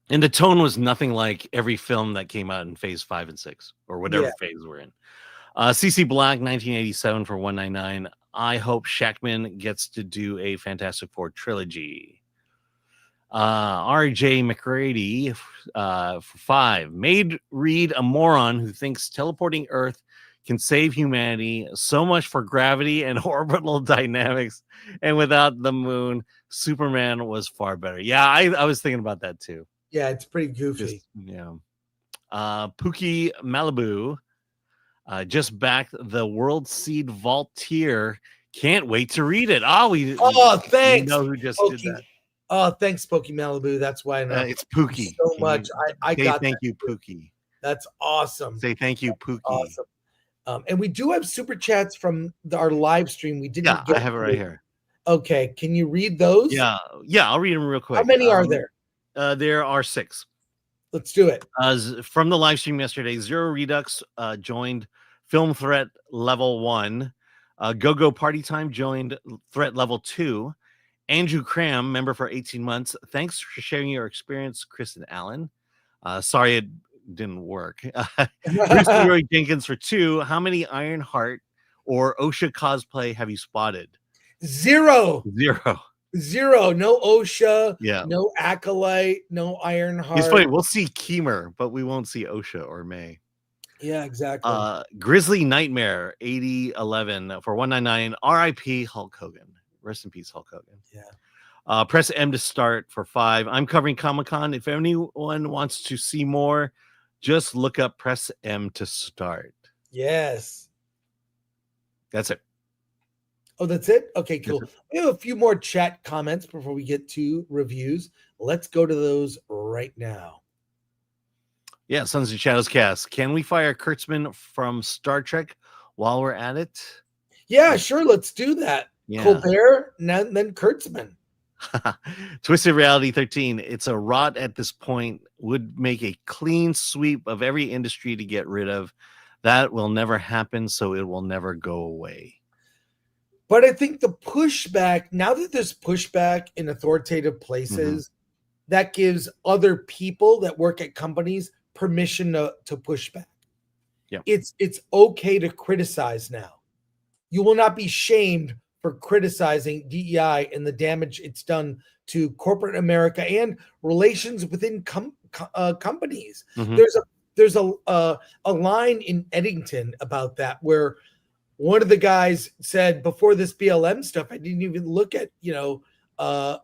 And the tone was nothing like every film that came out in phase 5 and 6 or whatever phase we're in. CC Black 1987 for 199. I hope Shackman gets to do a Fantastic Four trilogy. RJ McCready for 5. Made Reed a moron who thinks teleporting Earth can save humanity. So much for gravity and orbital dynamics. And without the moon, Superman was far better. Yeah, I was thinking about that too. Yeah, it's pretty goofy. Pookie Malibu just backed the World Seed Vault tier. Can't wait to read it. We thanks. know who just did Pokey. that. Oh, thanks, Pokey Malibu. That's why I know. It's Pookie. So much. I Say got thank that. you, Pookie. That's awesome. Say thank you, Pookie. Awesome. And we do have super chats from our live stream. We didn't. I have it right here. Okay, can you read those? Yeah, I'll read them real quick. How many are there? There are 6. Let's do it. From the live stream yesterday, Zero Redux joined Film Threat Level 1. Go Party Time joined Threat Level 2. Andrew Cram, member for 18 months. Thanks for sharing your experience, Chris and Alan. Sorry it didn't work. Bruce Leroy Jenkins for 2. How many Ironheart or OSHA cosplay have you spotted? 0. 0. No OSHA. Yeah. No Acolyte. No Ironheart. It's funny. We'll see Keemer, but we won't see OSHA or May. Yeah, exactly. Grizzly Nightmare 8011 for 199. R.I.P. Hulk Hogan. Rest in peace, Hulk Hogan. Yeah. Press M to start for 5. I'm covering Comic-Con. If anyone wants to see more, just look up Press M to start. Yes. That's it. Oh, that's it? Okay, cool. Yes, we have a few more chat comments before we get to reviews. Let's go to those right now. Yeah, Sons of Shadows cast. Can we fire Kurtzman from Star Trek while we're at it? Yeah, sure. Let's do that. Yeah. Colbert, and then Kurtzman. Twisted Reality 13. It's a rot at this point. Would make a clean sweep of every industry to get rid of. That will never happen, so it will never go away. But I think the pushback, now that there's pushback in authoritative places, that gives other people that work at companies permission to push back. Yeah. It's okay to criticize now. You will not be shamed for criticizing DEI and the damage it's done to corporate America and relations within companies. There's a line in Eddington about that where one of the guys said, before this BLM stuff, I didn't even look at, I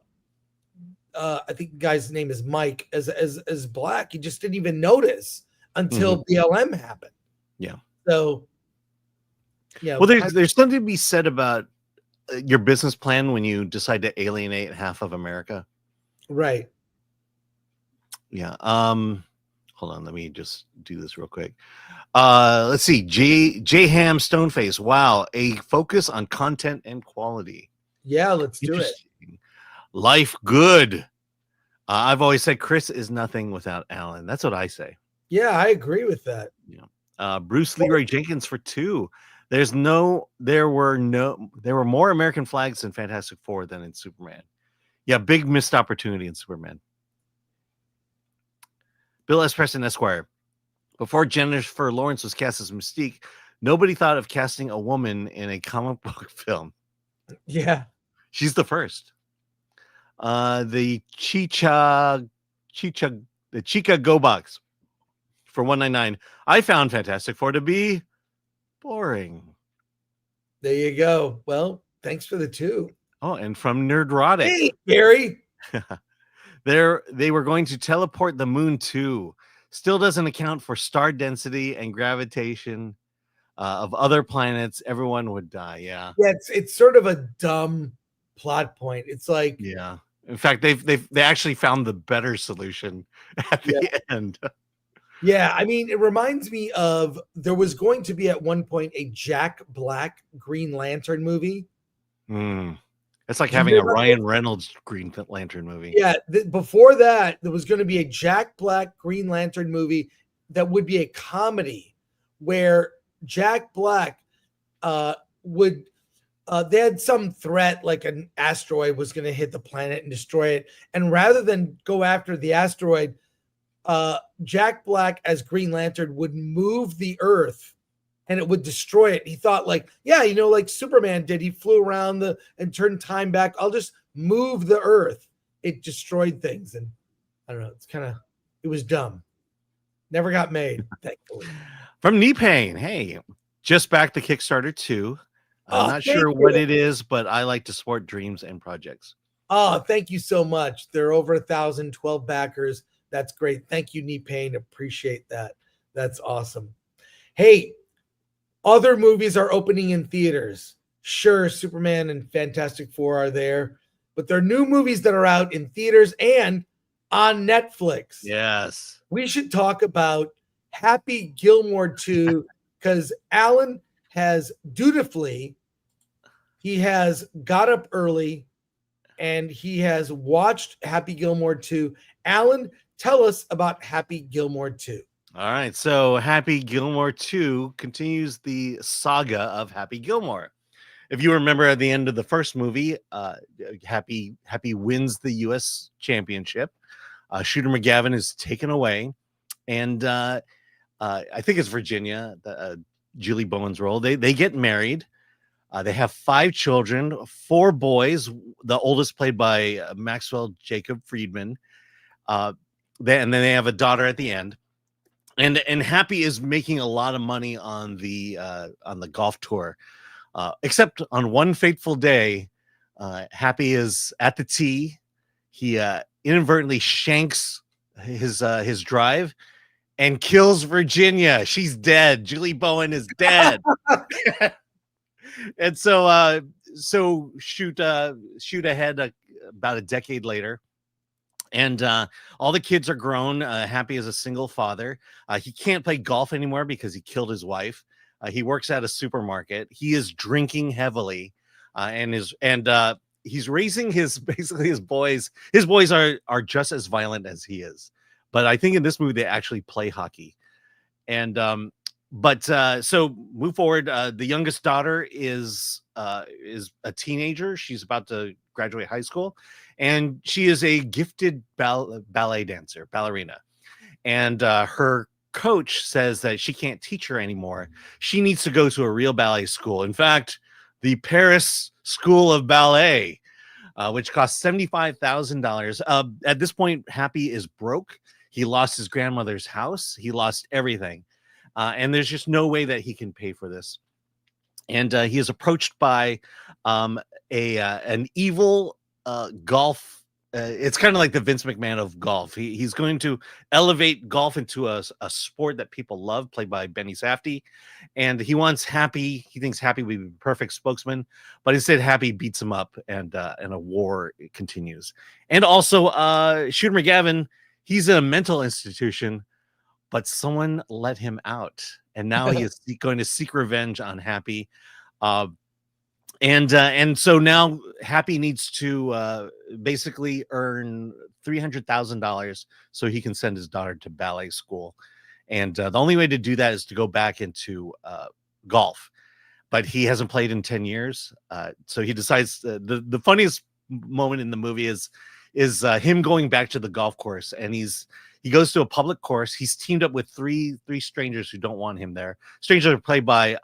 think the guy's name is Mike as black. He just didn't even notice until BLM happened. Yeah. So, yeah. Well, there's something to be said about your business plan when you decide to alienate half of America. Right. Yeah. Hold on. Let me just do this real quick. Let's see. J Ham Stoneface. Wow. A focus on content and quality. Yeah, let's do it. Life good. I've always said Chris is nothing without Alan. That's what I say. Yeah, I agree with that. Yeah. Bruce Leroy Jenkins for 2. There were more American flags in Fantastic Four than in Superman. Yeah, big missed opportunity in Superman. Bill S. Preston Esquire. Before Jennifer Lawrence was cast as Mystique, nobody thought of casting a woman in a comic book film. Yeah. She's the first. The Chica Go Box for 199. I found Fantastic Four to be boring. There you go. Well, thanks for the 2. Oh, and from Nerdrotic. Hey, Gary. They were going to teleport the moon too. Still doesn't account for star density and gravitation of other planets. Everyone would die. Yeah. Yeah, it's sort of a dumb plot point. It's like, yeah. In fact, they actually found the better solution at the end. Yeah, I mean, it reminds me of there was going to be at one point a Jack Black Green Lantern movie. It's like having a Ryan Reynolds Green Lantern movie. Yeah, before that, there was going to be a Jack Black Green Lantern movie that would be a comedy where Jack Black would they had some threat, like an asteroid was going to hit the planet and destroy it. And rather than go after the asteroid, Jack Black as Green Lantern would move the Earth and it would destroy it. He thought like Superman did. He flew around and turned time back. I'll just move the Earth. It destroyed things. And I don't know. It was dumb. Never got made, thankfully. From Knee Pain. Hey, just back to Kickstarter 2. I'm not sure what it is, but I like to support dreams and projects. Oh, thank you so much. There are over 1,012 backers. That's great. Thank you, Knee Pain. Appreciate that. That's awesome. Hey, other movies are opening in theaters. Sure, Superman and Fantastic Four are there, but they're new movies that are out in theaters and on Netflix. Yes. We should talk about Happy Gilmore 2 because Alan has dutifully, he has got up early and he has watched Happy Gilmore 2. Alan, tell us about Happy Gilmore 2. All right. So Happy Gilmore 2 continues the saga of Happy Gilmore. If you remember at the end of the first movie, Happy wins the U.S. championship. Shooter McGavin is taken away. And I think it's Virginia, Julie Bowen's role. They get married. They have 5 children, 4 boys, the oldest played by Maxwell Jacob Friedman. And then they have a daughter at the end. And Happy is making a lot of money on the golf tour. Except on one fateful day, Happy is at the tee. He inadvertently shanks his drive and kills Virginia. She's dead. Julie Bowen is dead. And so shoot ahead about a decade later. And all the kids are grown. Happy is a single father. He can't play golf anymore because he killed his wife. He works at a supermarket. He is drinking heavily, and he's raising his boys. His boys are just as violent as he is. But I think in this movie they actually play hockey. And so move forward. The youngest daughter is a teenager. She's about to graduate high school, and she is a gifted ballet dancer, ballerina. And her coach says that she can't teach her anymore. She needs to go to a real ballet school. In fact, the Paris School of Ballet, which costs $75,000. At this point, Happy is broke. He lost his grandmother's house. He lost everything. And there's just no way that he can pay for this. And he is approached by an evil golf. It's kind of like the Vince McMahon of golf. He's going to elevate golf into a sport that people love, played by Benny Safdie. And he wants Happy. He thinks Happy would be the perfect spokesman, but instead Happy beats him up, and a war continues. And also, Shooter McGavin, he's in a mental institution, but someone let him out, and now he is going to seek revenge on Happy. And so now Happy needs to basically earn $300,000 so he can send his daughter to ballet school. And the only way to do that is to go back into golf. But he hasn't played in 10 years. So he decides the funniest moment in the movie is him going back to the golf course. And he goes to a public course. He's teamed up with three strangers who don't want him there. Strangers are played by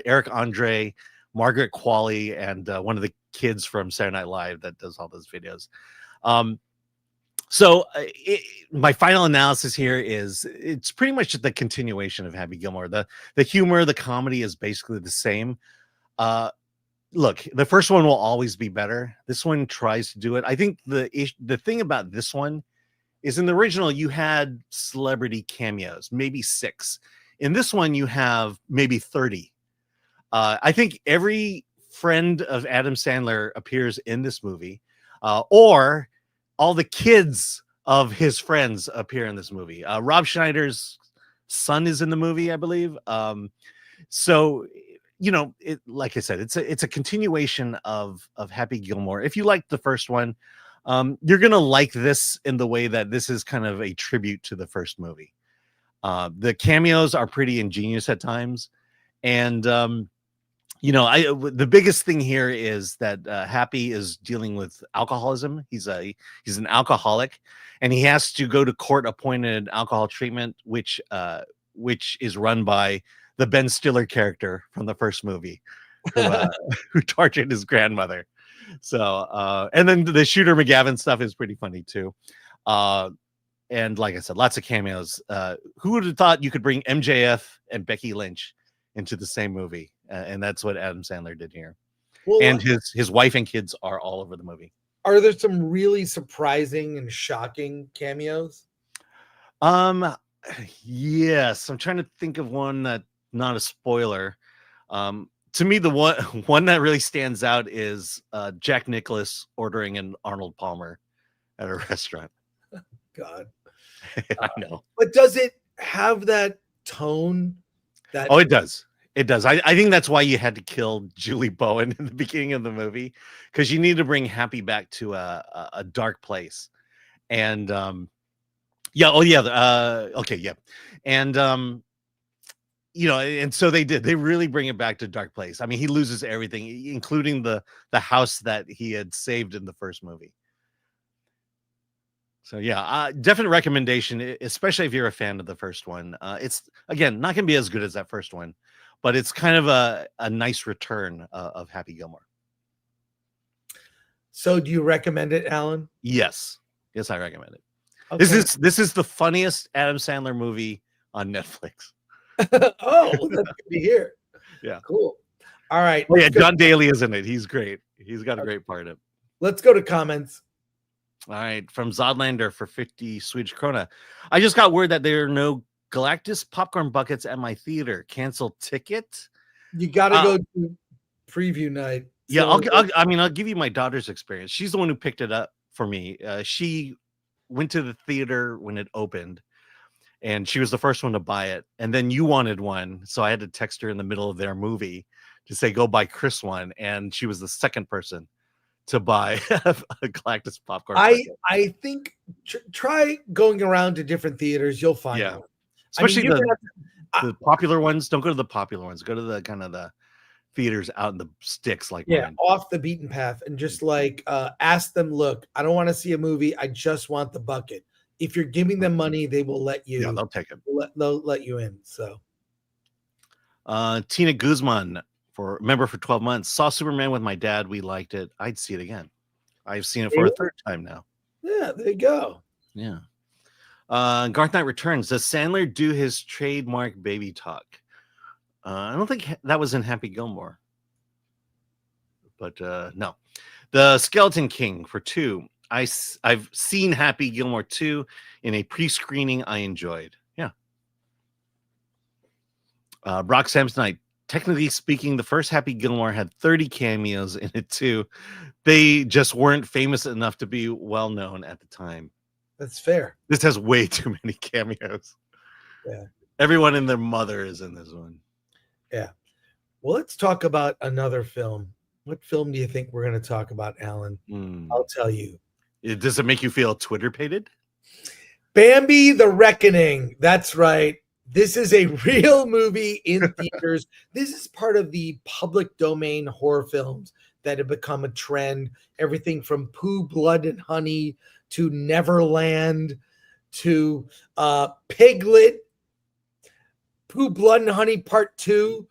Eric Andre, Margaret Qualley, and one of the kids from Saturday Night Live that does all those videos. So my final analysis here is it's pretty much the continuation of Happy Gilmore. The humor, the comedy is basically the same. Look, the first one will always be better. This one tries to do it. I think the thing about this one is in the original, you had celebrity cameos, maybe 6. In this one, you have maybe 30. I think every friend of Adam Sandler appears in this movie, or all the kids of his friends appear in this movie. Rob Schneider's son is in the movie, I believe. So, like I said, it's a continuation of Happy Gilmore. If you liked the first one, you're gonna like this in the way that this is kind of a tribute to the first movie. The cameos are pretty ingenious at times, and the biggest thing here is that Happy is dealing with alcoholism. He's an alcoholic, and he has to go to court-appointed alcohol treatment, which is run by the Ben Stiller character from the first movie, who tortured his grandmother. So, and then the Shooter McGavin stuff is pretty funny too. And like I said, lots of cameos. Who would have thought you could bring MJF and Becky Lynch into the same movie? And that's what Adam Sandler did here. Well, and his wife and kids are all over the movie. Are there some really surprising and shocking cameos? Yes. I'm trying to think of one that not a spoiler. To To me, the one that really stands out is Jack Nicklaus ordering an Arnold Palmer at a restaurant. God, I know. but does it have that tone? That Oh, it does. It does. I think that's why you had to kill Julie Bowen in the beginning of the movie, because you need to bring Happy back to a dark place. And yeah, oh yeah, okay, yeah. And you know, and so they did. They really bring it back to dark place. I mean, he loses everything, including the house that he had saved in the first movie. So yeah, definite recommendation, especially if you're a fan of the first one. It's again not gonna be as good as that first one, but it's kind of a nice return of Happy Gilmore. So do you recommend it, Alan? Yes, I recommend it. Okay. This is the funniest Adam Sandler movie on Netflix. Oh, well, that's good to hear. Yeah, cool. All right. Oh, yeah, John Daly is in it. He's great. He's got a great part in it. Let's go to comments. All right, from Zodlander for 50 Swedish krona. I just got word that there are no Galactus popcorn buckets at my theater. Cancel ticket. You got to go to preview night. Yeah, So- I'll give you my daughter's experience. She's the one who picked it up for me. She went to the theater when it opened, and she was the first one to buy it. And then you wanted one, so I had to text her in the middle of their movie to say, go buy Chris one. And she was the second person to buy a Galactus popcorn. I think try going around to different theaters. You'll find one. Especially you're gonna the popular ones. Don't go to the popular ones. Go to the kind of the theaters out in the sticks, like mine. off the beaten path, and just like ask them, look, I don't want to see a movie. I just want the bucket. If you're giving them money, they will let you. Yeah, they'll take it. They'll let you in. So Tina Guzman member for 12 months. Saw Superman with my dad. We liked it. I'd see it again. I've seen it for a third time now. Yeah, there you go. Yeah. Garth Knight returns. Does Sandler do his trademark baby talk? I don't think that was in Happy Gilmore. But no. The Skeleton King for 2. I've seen Happy Gilmore 2 in a pre-screening I enjoyed. Yeah. Brock Samsonite. Technically speaking, the first Happy Gilmore had 30 cameos in it too. They just weren't famous enough to be well known at the time. That's fair. This has way too many cameos. Yeah. Everyone and their mother is in this one. Yeah. Well, let's talk about another film. What film do you think we're going to talk about, Alan? I'll tell you. Does it make you feel Twitter-pated? Bambi The Reckoning. That's right. This is a real movie in theaters. This is part of the public domain horror films that have become a trend. Everything from Pooh, Blood, and Honey to Neverland to Piglet, Pooh, Blood, and Honey Part 2,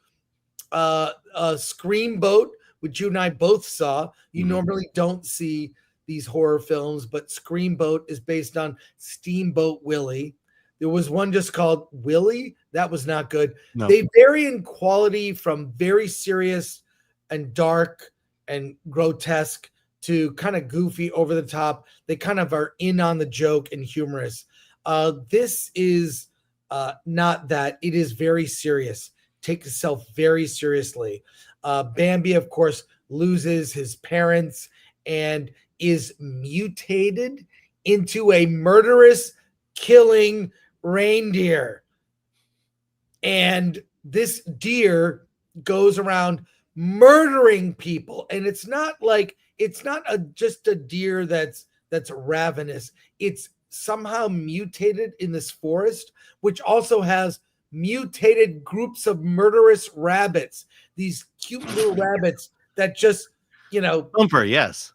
Scream Boat, which you and I both saw. You normally don't see these horror films, but Scream Boat is based on Steamboat Willie. There was one just called Willie. That was not good. No. They vary in quality from very serious and dark and grotesque to kind of goofy, over the top. They kind of are in on the joke and humorous. This is not that. It is very serious. Takes itself very seriously. Bambi, of course, loses his parents and is mutated into a murderous, killing reindeer. And this deer goes around murdering people. And it's not just a deer that's ravenous. It's somehow mutated in this forest, which also has mutated groups of murderous rabbits. These cute little rabbits that just, Thumper, yes.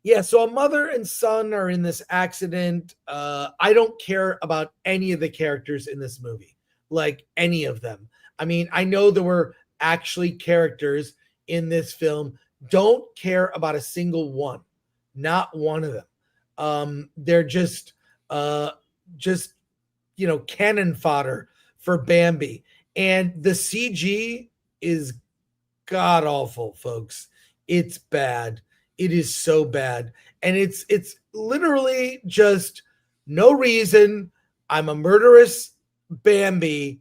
Yeah, so a mother and son are in this accident. I don't care about any of the characters in this movie, like any of them. I mean, I know there were actually characters in this film. Don't care about a single one, not one of them. They're just cannon fodder for Bambi. And the CG is god awful, folks. It's bad. It is so bad. And it's literally just no reason. I'm a murderous Bambi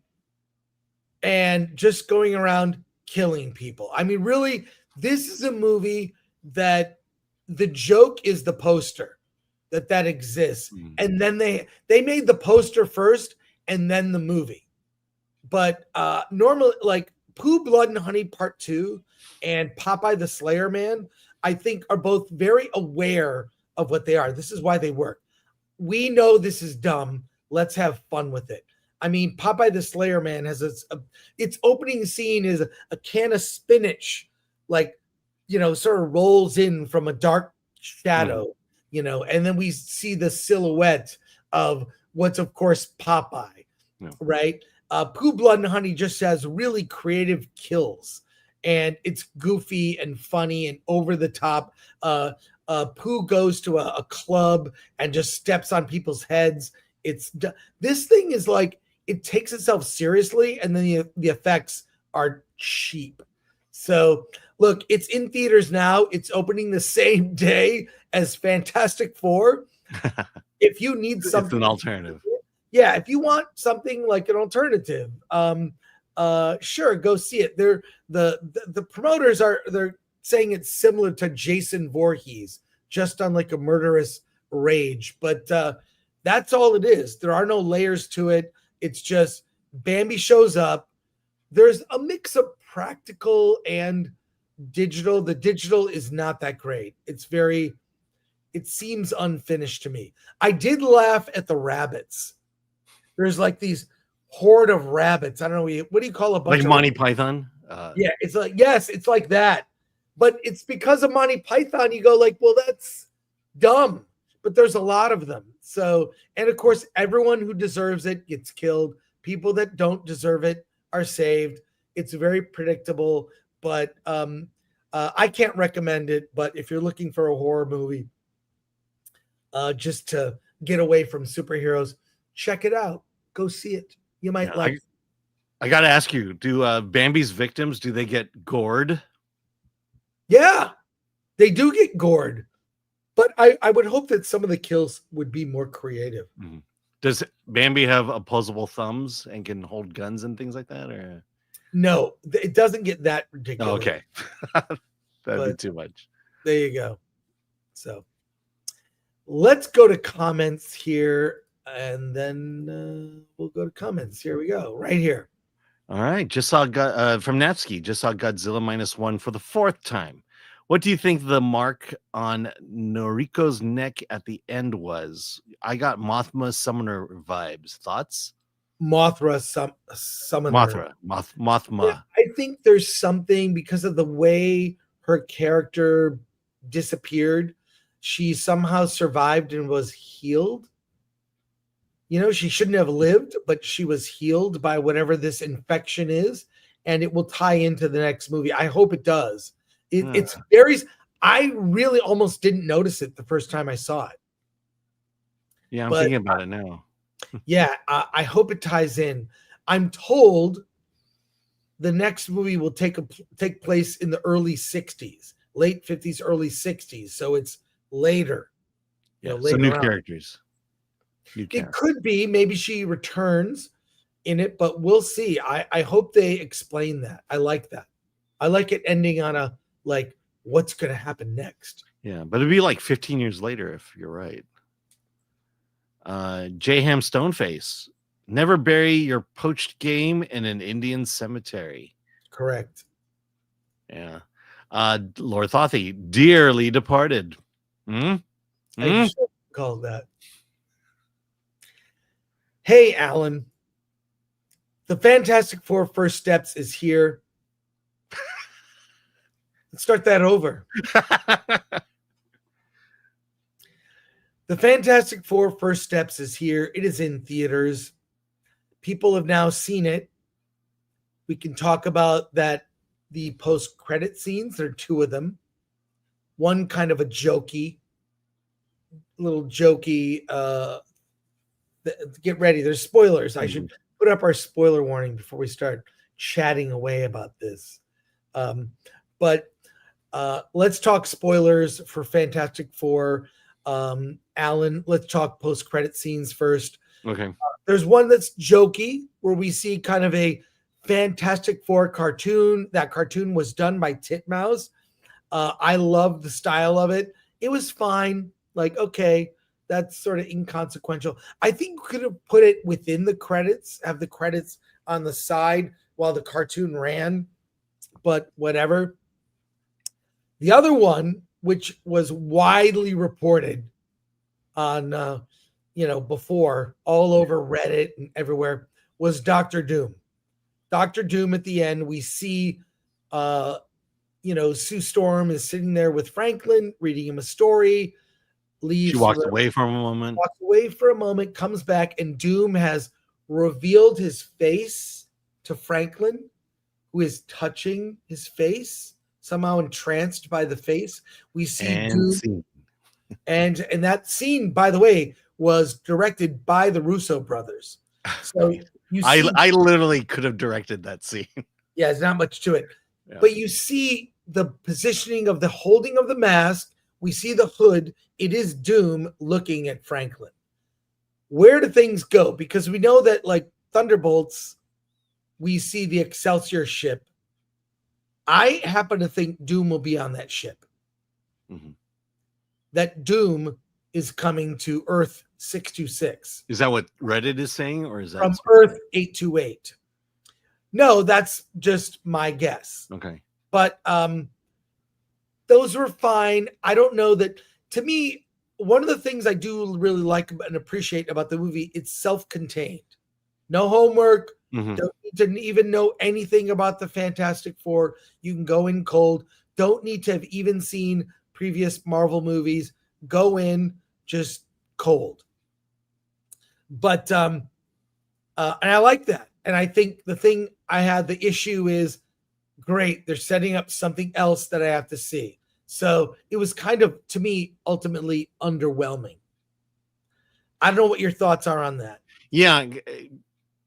and just going around killing people. I mean, really, this is a movie that the joke is the poster that exists. And then they made the poster first and then the movie. But normally, like Pooh, Blood and Honey Part 2 and Popeye the Slayer Man, I think are both very aware of what they are. This is why they work. We know this is dumb. Let's have fun with it. I mean, Popeye the Slayer Man has its opening scene is a can of spinach, like, sort of rolls in from a dark shadow, and then we see the silhouette of what's, of course, Popeye, right? Pooh, Blood and Honey just has really creative kills, and it's goofy and funny and over the top. Pooh goes to a club and just steps on people's heads. This thing is like, it takes itself seriously, and then the effects are cheap. So look, it's in theaters now. It's opening the same day as Fantastic Four. If you need something, it's an alternative. Yeah, if you want something like an alternative, sure, go see it. The promoters they're saying it's similar to Jason Voorhees, just on like a murderous rage. But that's all it is. There are no layers to it. It's just Bambi shows up. There's a mix of practical and digital. The digital is not that great. It seems unfinished to me. I did laugh at the rabbits. There's like these horde of rabbits. I don't know. What do you call a bunch like of Monty Python? Yeah, it's like, yes, it's like that. But it's because of Monty Python, you go like, well, that's dumb. But there's a lot of them. So, and of course, everyone who deserves it gets killed. People that don't deserve it are saved. It's very predictable, but I can't recommend it. But if you're looking for a horror movie, just to get away from superheroes, check it out. Go see it. You might like it. I got to ask you, do Bambi's victims, do they get gored? Yeah, they do get gored. But I would hope that some of the kills would be more creative. Mm-hmm. Does Bambi have opposable thumbs and can hold guns and things like that? Or no, it doesn't get that ridiculous. Oh, okay. That'd be too much. There you go. So let's go to comments here, and then we'll go to comments. Here we go, right here. All right. Just saw from Natsky, just saw Godzilla -1 for the 4th time. What do you think the mark on Noriko's neck at the end was? I got Mothma Summoner vibes. Thoughts? Mothra Summoner. Mothma. Yeah, I think there's something because of the way her character disappeared. She somehow survived and was healed. She shouldn't have lived, but she was healed by whatever this infection is, and it will tie into the next movie. I hope it does. It's very. I really almost didn't notice it the first time I saw it. Yeah, I'm thinking about it now. Yeah, I hope it ties in. I'm told the next movie will take place in the early 60s, late 50s, early 60s. So it's later. Yeah, later so new on. characters. It could be. Maybe she returns in it, but we'll see. I hope they explain that. I like that. I like it ending on a like, what's going to happen next? Yeah, but it'd be like 15 years later if you're right. J-Ham Stoneface. Never bury your poached game in an Indian cemetery. Correct. Yeah. Lord Thothi, dearly departed. I should call that. Hey, Alan. The Fantastic Four First Steps is here. Let's start that over. The Fantastic Four First Steps is here. It is in theaters. People have now seen it. We can talk about that. The post-credit scenes, there are 2 of them. One kind of a little jokey. Get ready. There's spoilers. I should put up our spoiler warning before we start chatting away about this. But let's talk spoilers for Fantastic Four. Alan, let's talk post-credit scenes first. Okay. There's one that's jokey where we see kind of a Fantastic Four cartoon. That cartoon was done by Titmouse. I love the style of it. It was fine. Like, okay, that's sort of inconsequential. I think we could have put it within the credits, have the credits on the side while the cartoon ran, but whatever. The other one, which was widely reported on, before all over Reddit and everywhere, was Dr. Doom. Dr. Doom at the end, we see, Sue Storm is sitting there with Franklin, reading him a story, leaves. She walks away for a moment. Walks away for a moment, comes back, and Doom has revealed his face to Franklin, who is touching his face, somehow entranced by the face. We see Doom. And that scene, by the way, was directed by the Russo brothers. So I literally could have directed that scene. Yeah, there's not much to it. Yeah. But you see the positioning of the holding of the mask. We see the hood. It is Doom looking at Franklin. Where do things go? Because we know that, like Thunderbolts, we see the Excelsior ship. I happen to think Doom will be on that ship. Mm-hmm. That Doom is coming to Earth 626. Is that what Reddit is saying, or is that from Earth 828? No, that's just my guess. Okay. But those were fine. I don't know that. To me, one of the things I do really like and appreciate about the movie, it's self-contained. No homework. Mhm. Don't need to even know anything about the Fantastic Four. You can go in cold. Don't need to have even seen previous Marvel movies. Go in just cold. But and I like that. And I think the thing I had the issue is, great, they're setting up something else that I have to see. So it was kind of, to me, ultimately underwhelming. I don't know what your thoughts are on that. Yeah,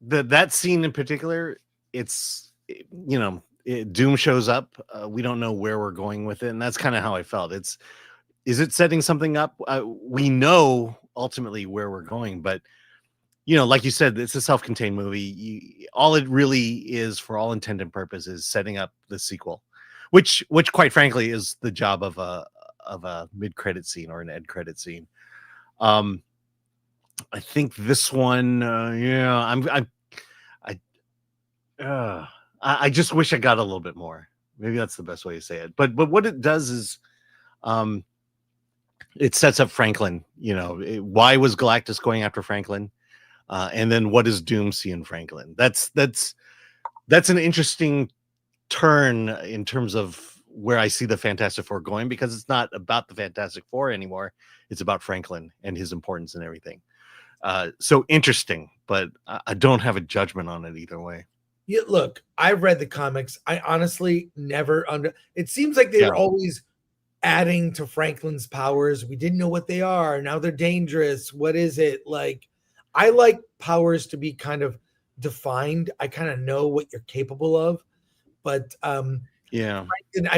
that scene in particular, Doom shows up. We don't know where we're going with it, and that's kind of how I felt. Is it setting something up? We know ultimately where we're going, but like you said, it's a self-contained movie. All it really is, for all intent and purpose, is setting up the sequel, which quite frankly is the job of a mid-credit scene or an end credit scene. I think this one, I just wish I got a little bit more. Maybe that's the best way to say it. But what it does is, it sets up Franklin. Why was Galactus going after Franklin? And then what does Doom see in Franklin? That's an interesting turn in terms of where I see the Fantastic Four going, because it's not about the Fantastic Four anymore. It's about Franklin and his importance and everything. So interesting, but I don't have a judgment on it either way. Yeah, look, I've read the comics. I honestly never it seems like they were always adding to Franklin's powers. We didn't know what they are. Now they're dangerous. What is it? Like, I like powers to be kind of defined. I kind of know what you're capable of, but I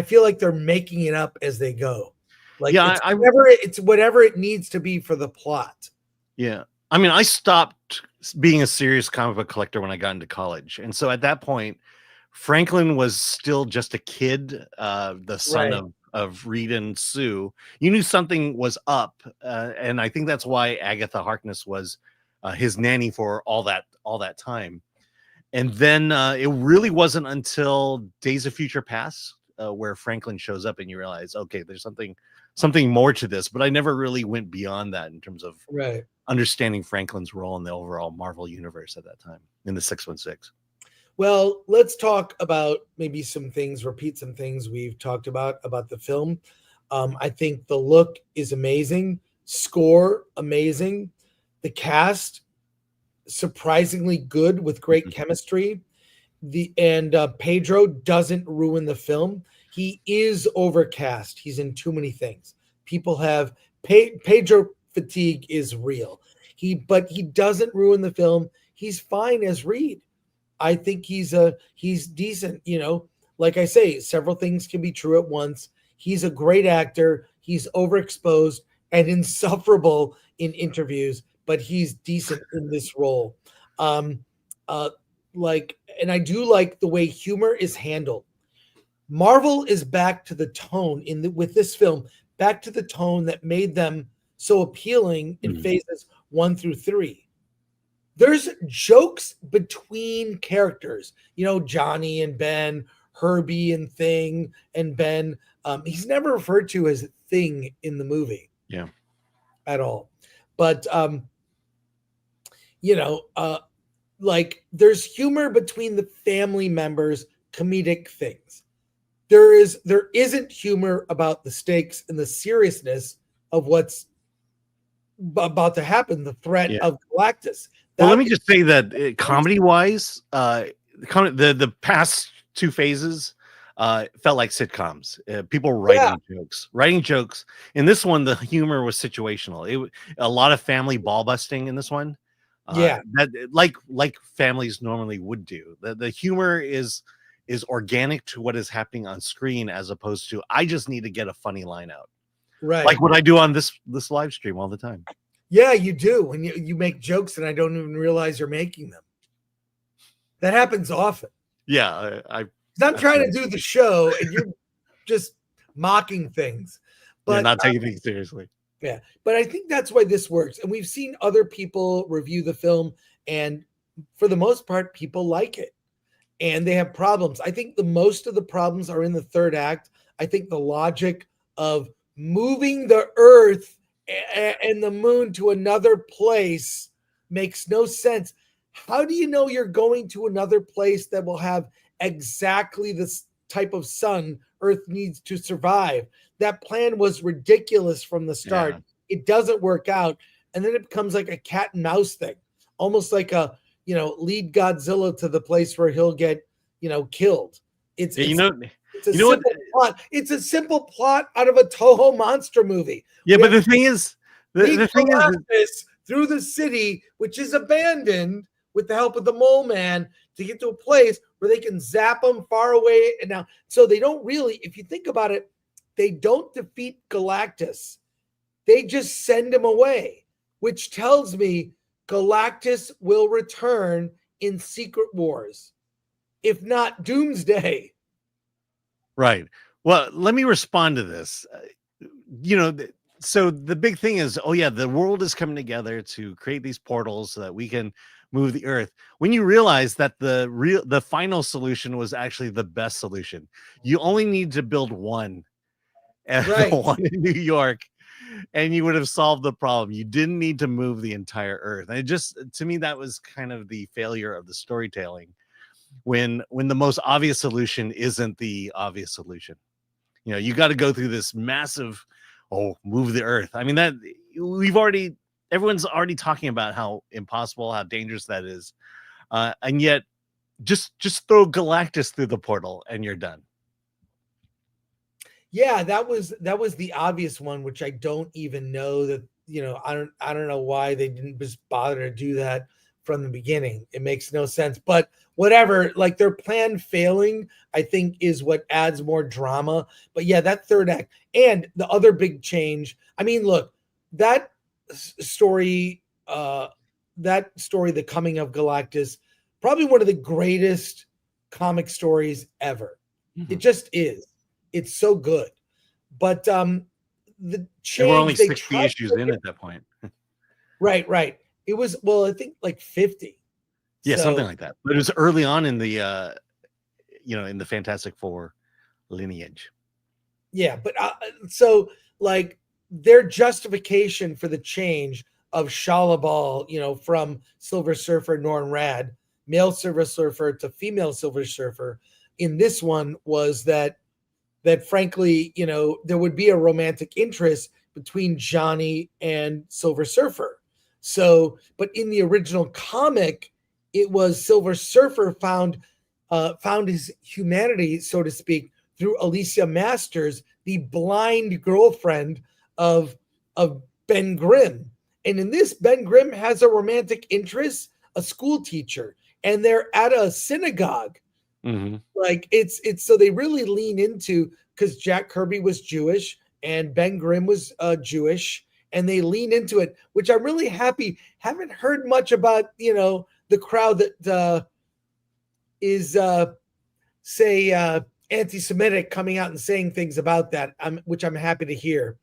feel like they're making it up as they go. Like, it's whatever it needs to be for the plot. Yeah. I mean, I stopped being a serious comic book collector when I got into college. And so at that point, Franklin was still just a kid, the son of Reed and Sue. You knew something was up. And I think that's why Agatha Harkness was his nanny for all that time. And then it really wasn't until Days of Future Past where Franklin shows up and you realize, okay, there's something more to this. But I never really went beyond that in terms of understanding Franklin's role in the overall Marvel universe at that time in the 616. Well, let's talk about maybe repeat some things we've talked about the film. I think the look is amazing. Score, amazing. The cast, surprisingly good with great chemistry. Pedro doesn't ruin the film. He is overcast. He's in too many things. People have Pedro fatigue is real. But he doesn't ruin the film. He's fine as Reed. I think he's decent. Like I say, several things can be true at once. He's a great actor. He's overexposed and insufferable in interviews, but he's decent in this role. Like and I do like the way humor is handled. Marvel is back to the tone with this film, back to the tone that made them so appealing in phases 1 through 3. There's jokes between characters, Johnny and Ben, Herbie and Thing and Ben. He's never referred to as Thing in the movie. Yeah. At all. But, like there's humor between the family members, comedic things. There isn't humor about the stakes and the seriousness of what's about to happen, the threat of Galactus. Well, let me just say that comedy-wise, the past 2 phases felt like sitcoms. People writing jokes. In this one, the humor was situational. A lot of family ball busting in this one. That like families normally would do. The humor is organic to what is happening on screen, as opposed to I just need to get a funny line out. Right. Like what I do on this live stream all the time. Yeah, you do. And you make jokes and I don't even realize you're making them. That happens often. Yeah. I'm trying to do the show and you're just mocking things. But you're not taking things seriously. Yeah. But I think that's why this works. And we've seen other people review the film, and for the most part, people like it. And they have problems. I think the most of the problems are in the third act. I think the logic of moving the Earth and the moon to another place makes no sense. How do you know you're going to another place that will have exactly this type of sun Earth needs to survive? That plan was ridiculous from the start. Yeah. It doesn't work out. And then it becomes like a cat and mouse thing, almost like a, lead Godzilla to the place where he'll get, killed. It's a simple plot. It's a simple plot out of a Toho monster movie. Yeah, but the thing is, the thing is through the city, which is abandoned, with the help of the mole man, to get to a place where they can zap them far away. And now, so they don't really, if you think about it, they don't defeat Galactus. They just send him away, which tells me Galactus will return in Secret Wars, if not Doomsday. Right. Well, let me respond to this. So the big thing is, the world is coming together to create these portals so that we can move the Earth. When you realize that the final solution was actually the best solution, you only need to build one, one in New York, and you would have solved the problem. You didn't need to move the entire Earth. And it just, to me, that was kind of the failure of the storytelling. When the most obvious solution isn't the obvious solution. You got to go through this massive, move the Earth. I mean, that everyone's already talking about how impossible, how dangerous that is. And yet just throw Galactus through the portal and you're done. Yeah, that was the obvious one, which I don't even know that, I don't know why they didn't just bother to do that from the beginning. It makes no sense, but whatever, like their plan failing, I think is what adds more drama. But yeah, that third act and the other big change. I mean, look, that story, The Coming of Galactus, probably one of the greatest comic stories ever. Mm-hmm. It just is. It's so good. But the change, there were only 60 issues in at that point. Right. It was, I think like 50. Yeah, something like that. But it was early on in the, in the Fantastic Four lineage. Yeah, but so like their justification for the change of Shalabal, from Silver Surfer Norrin Rad, male Silver Surfer to female Silver Surfer, in this one was that frankly, there would be a romantic interest between Johnny and Silver Surfer. So, but in the original comic, it was Silver Surfer found his humanity, so to speak, through Alicia Masters, the blind girlfriend of Ben Grimm. And in this, Ben Grimm has a romantic interest, a school teacher, and they're at a synagogue. Mm-hmm. Like it's so they really lean into, because Jack Kirby was Jewish and Ben Grimm was Jewish. And they lean into it, which I'm really happy. Haven't heard much about, the crowd that say anti-Semitic, coming out and saying things about that, which I'm happy to hear.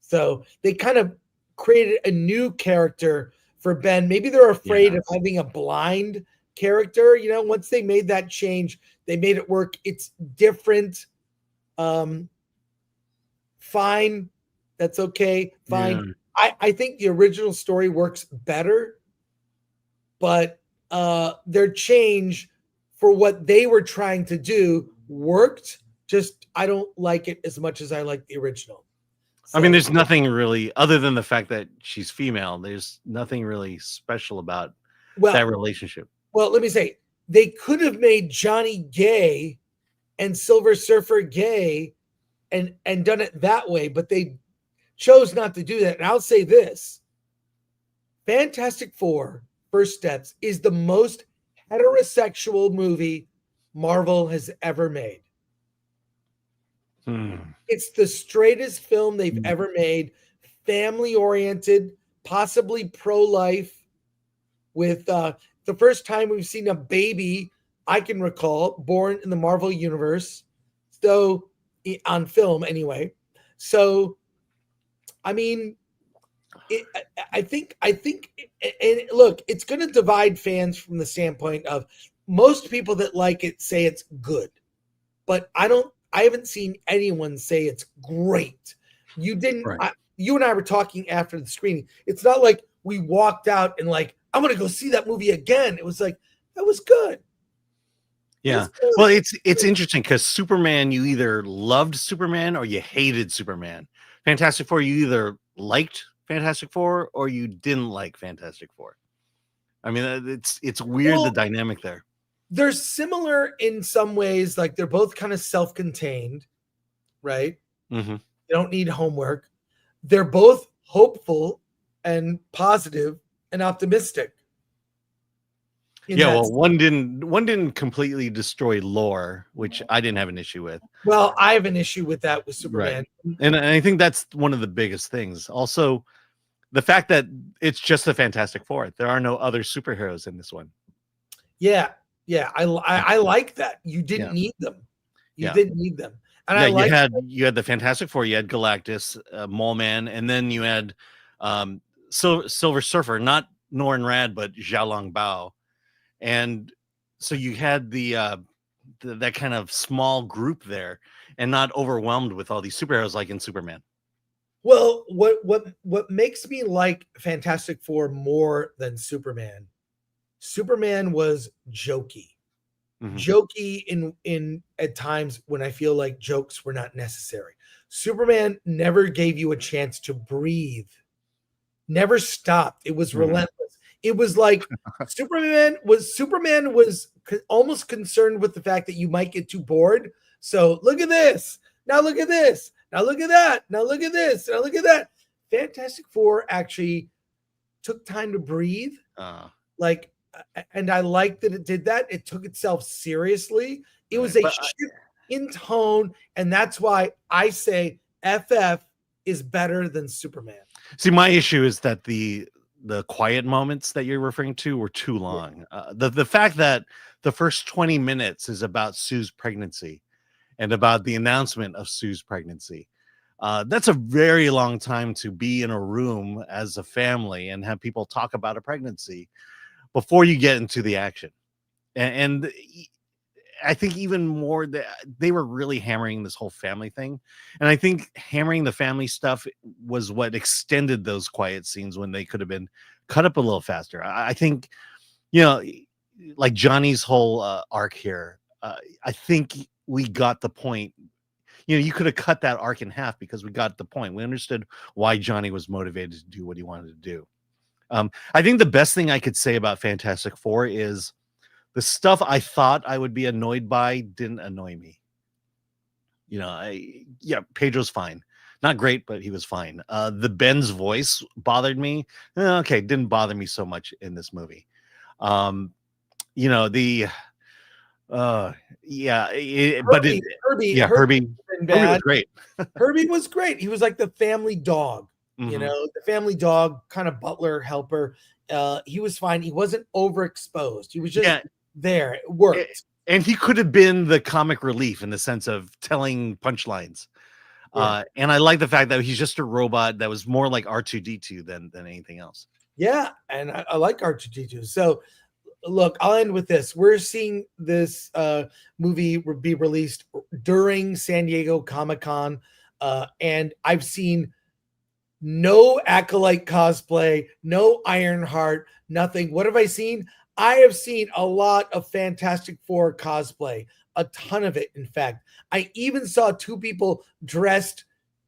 So they kind of created a new character for Ben. Maybe they're afraid of having a blind character. You know, once they made that change, they made it work. It's different. Fine. That's okay. Fine. Yeah. I think the original story works better, but their change for what they were trying to do worked. Just I don't like it as much as I like the original. So, I mean, there's nothing really other than the fact that she's female. There's nothing really special about that relationship. Well, let me say, they could have made Johnny gay and Silver Surfer gay and done it that way, but they chose not to do that. And I'll say this: Fantastic Four: First Steps is the most heterosexual movie Marvel has ever made. It's the straightest film they've ever made, family-oriented, possibly pro-life, with the first time we've seen a baby I can recall born in the Marvel Universe, so on film anyway. So, I mean, I think, and look, it's going to divide fans from the standpoint of most people that like it say it's good, but I haven't seen anyone say it's great. You didn't, you and I were talking after the screening. It's not like we walked out and like, I'm going to go see that movie again. It was like, that was good. Yeah. Well, it's interesting because Superman, you either loved Superman or you hated Superman. Fantastic Four, you either liked Fantastic Four or you didn't like Fantastic Four. I mean, it's weird, the dynamic there. They're similar in some ways, like they're both kind of self-contained, right? Mm-hmm. They don't need homework. They're both hopeful and positive and optimistic. Yeah, well, one didn't completely destroy lore, which I didn't have an issue with. Well, I have an issue with that with Superman. Right. And I think that's one of the biggest things. Also, the fact that it's just the Fantastic Four. There are no other superheroes in this one. Yeah. Yeah, I like that. You didn't need them. You didn't need them. And you had the Fantastic Four, you had Galactus, Mole Man, and then you had Silver Surfer, not Norrin Rad, but Xiaolong Bao. And so you had that kind of small group there, and not overwhelmed with all these superheroes like in Superman. Well, what makes me like Fantastic Four more than Superman? Superman was jokey. Jokey in at times when I feel like jokes were not necessary. Superman never gave you a chance to breathe. Never stopped. It was relentless. It was like Superman was almost concerned with the fact that you might get too bored. So look at this. Now look at this. Now look at that. Now look at this. Now look at that. Fantastic Four actually took time to breathe. And I like that it did that. It took itself seriously. It was a shift in tone, and that's why I say FF is better than Superman. See, my issue is that the quiet moments that you're referring to were too long. The fact that the first 20 minutes is about Sue's pregnancy and about the announcement of Sue's pregnancy. That's a very long time to be in a room as a family and have people talk about a pregnancy before you get into the action. And I think even more that they were really hammering this whole family thing. And I think hammering the family stuff was what extended those quiet scenes when they could have been cut up a little faster. I think, like Johnny's whole arc here, I think we got the point. You could have cut that arc in half because we got the point. We understood why Johnny was motivated to do what he wanted to do. I think the best thing I could say about Fantastic Four is the stuff I thought I would be annoyed by didn't annoy me. Pedro's fine. Not great, but he was fine. The Ben's voice bothered me. Okay, didn't bother me so much in this movie. Herbie was great. Herbie was great. He was like the family dog. The family dog, kind of butler helper. He was fine. He wasn't overexposed. He was just there. It worked. And he could have been the comic relief in the sense of telling punchlines. And I like the fact that he's just a robot that was more like R2-D2 than anything else. Yeah, and I like R2-D2. So, look, I'll end with this. We're seeing this movie be released during San Diego Comic-Con, and I've seen no Acolyte cosplay, no Ironheart, nothing. What have I seen? I have seen a lot of Fantastic Four cosplay, a ton of it, in fact. I even saw 2 people dressed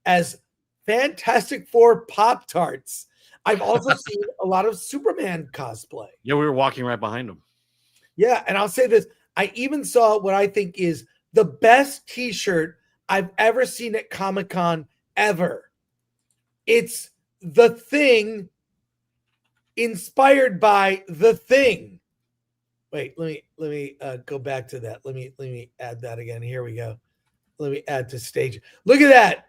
as Fantastic Four Pop-Tarts. I've also seen a lot of Superman cosplay. Yeah, we were walking right behind him. Yeah, and I'll say this. I even saw what I think is the best t-shirt I've ever seen at Comic-Con ever. It's The Thing, inspired by The Thing. Wait, let me go back to that. Let me add that again. Here we go. Let me add to stage. Look at that.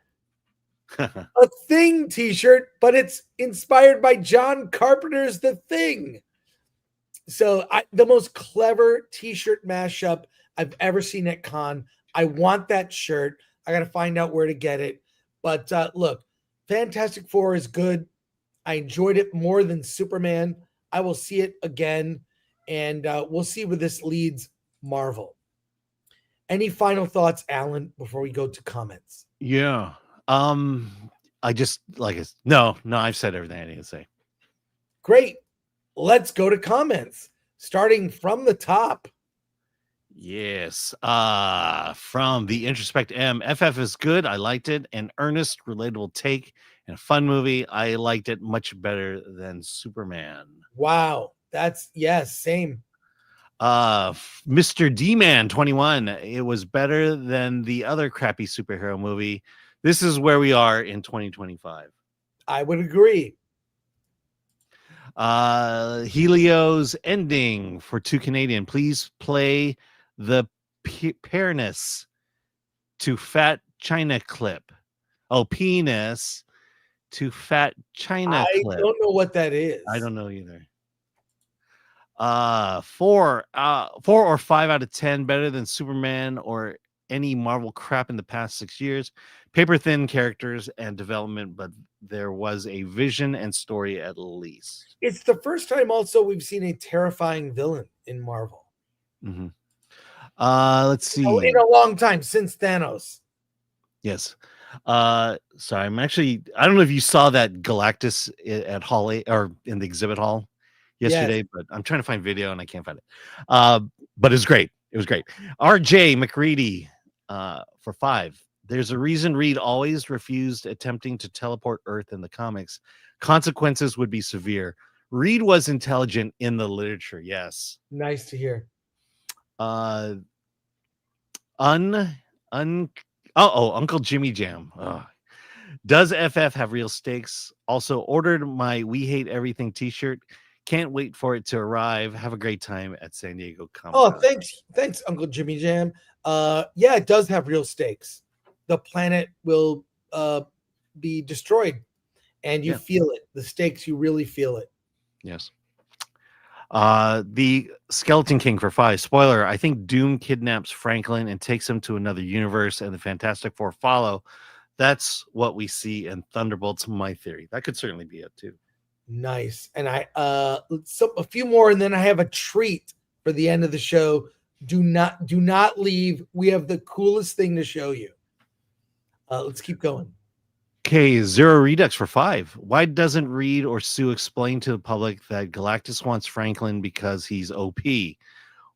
A Thing t-shirt, but it's inspired by John Carpenter's The Thing. So the most clever t-shirt mashup I've ever seen at con. I want that shirt. I got to find out where to get it. But look, Fantastic Four is good. I enjoyed it more than Superman. I will see it again, and we'll see where this leads Marvel. Any final thoughts, Alan, before we go to comments? Yeah. I just no, I've said everything I need to say. Great. Let's go to comments, starting from the top. Yes. From the Introspect M, FF is good. I liked it. An earnest, relatable take and a fun movie. I liked it much better than Superman. Wow. That's same. Mr. D-Man 21. It was better than the other crappy superhero movie. This is where we are in 2025. I would agree. Helio's ending for 2 Canadian. Please play the penis to Fat China clip. Oh, penis to Fat China clip. I don't know what that is. I don't know either. 4 or 5 out of 10 better than Superman or any Marvel crap in the past 6 years. Paper thin characters and development, but there was a vision and story at least. It's the first time also we've seen a terrifying villain in Marvel. Mm-hmm. Let's see. In a long time, since Thanos. Yes. Sorry, I don't know if you saw that Galactus at Hall or in the exhibit hall yesterday, but I'm trying to find video and I can't find it. But it's great. It was great. RJ McReady for 5. There's a reason Reed always refused attempting to teleport Earth in the comics. Consequences would be severe. Reed was intelligent in the literature. Yes. Nice to hear. Uncle Jimmy Jam. Does FF have real stakes? Also ordered my We Hate Everything t-shirt. Can't wait for it to arrive. Have a great time at San Diego Comic-Con. Oh, thanks, Uncle Jimmy Jam. Yeah, it does have real stakes. The planet will be destroyed, and you feel it. The stakes, you really feel it. Yes. The Skeleton King for 5. Spoiler, I think Doom kidnaps Franklin and takes him to another universe, and the Fantastic Four follow. That's what we see in Thunderbolts, my theory. That could certainly be it, too. Nice. And a few more, and then I have a treat for the end of the show. Do not leave. We have the coolest thing to show you. Let's keep going. Okay, Zero Redux for 5. Why doesn't Reed or Sue explain to the public that Galactus wants Franklin because he's OP?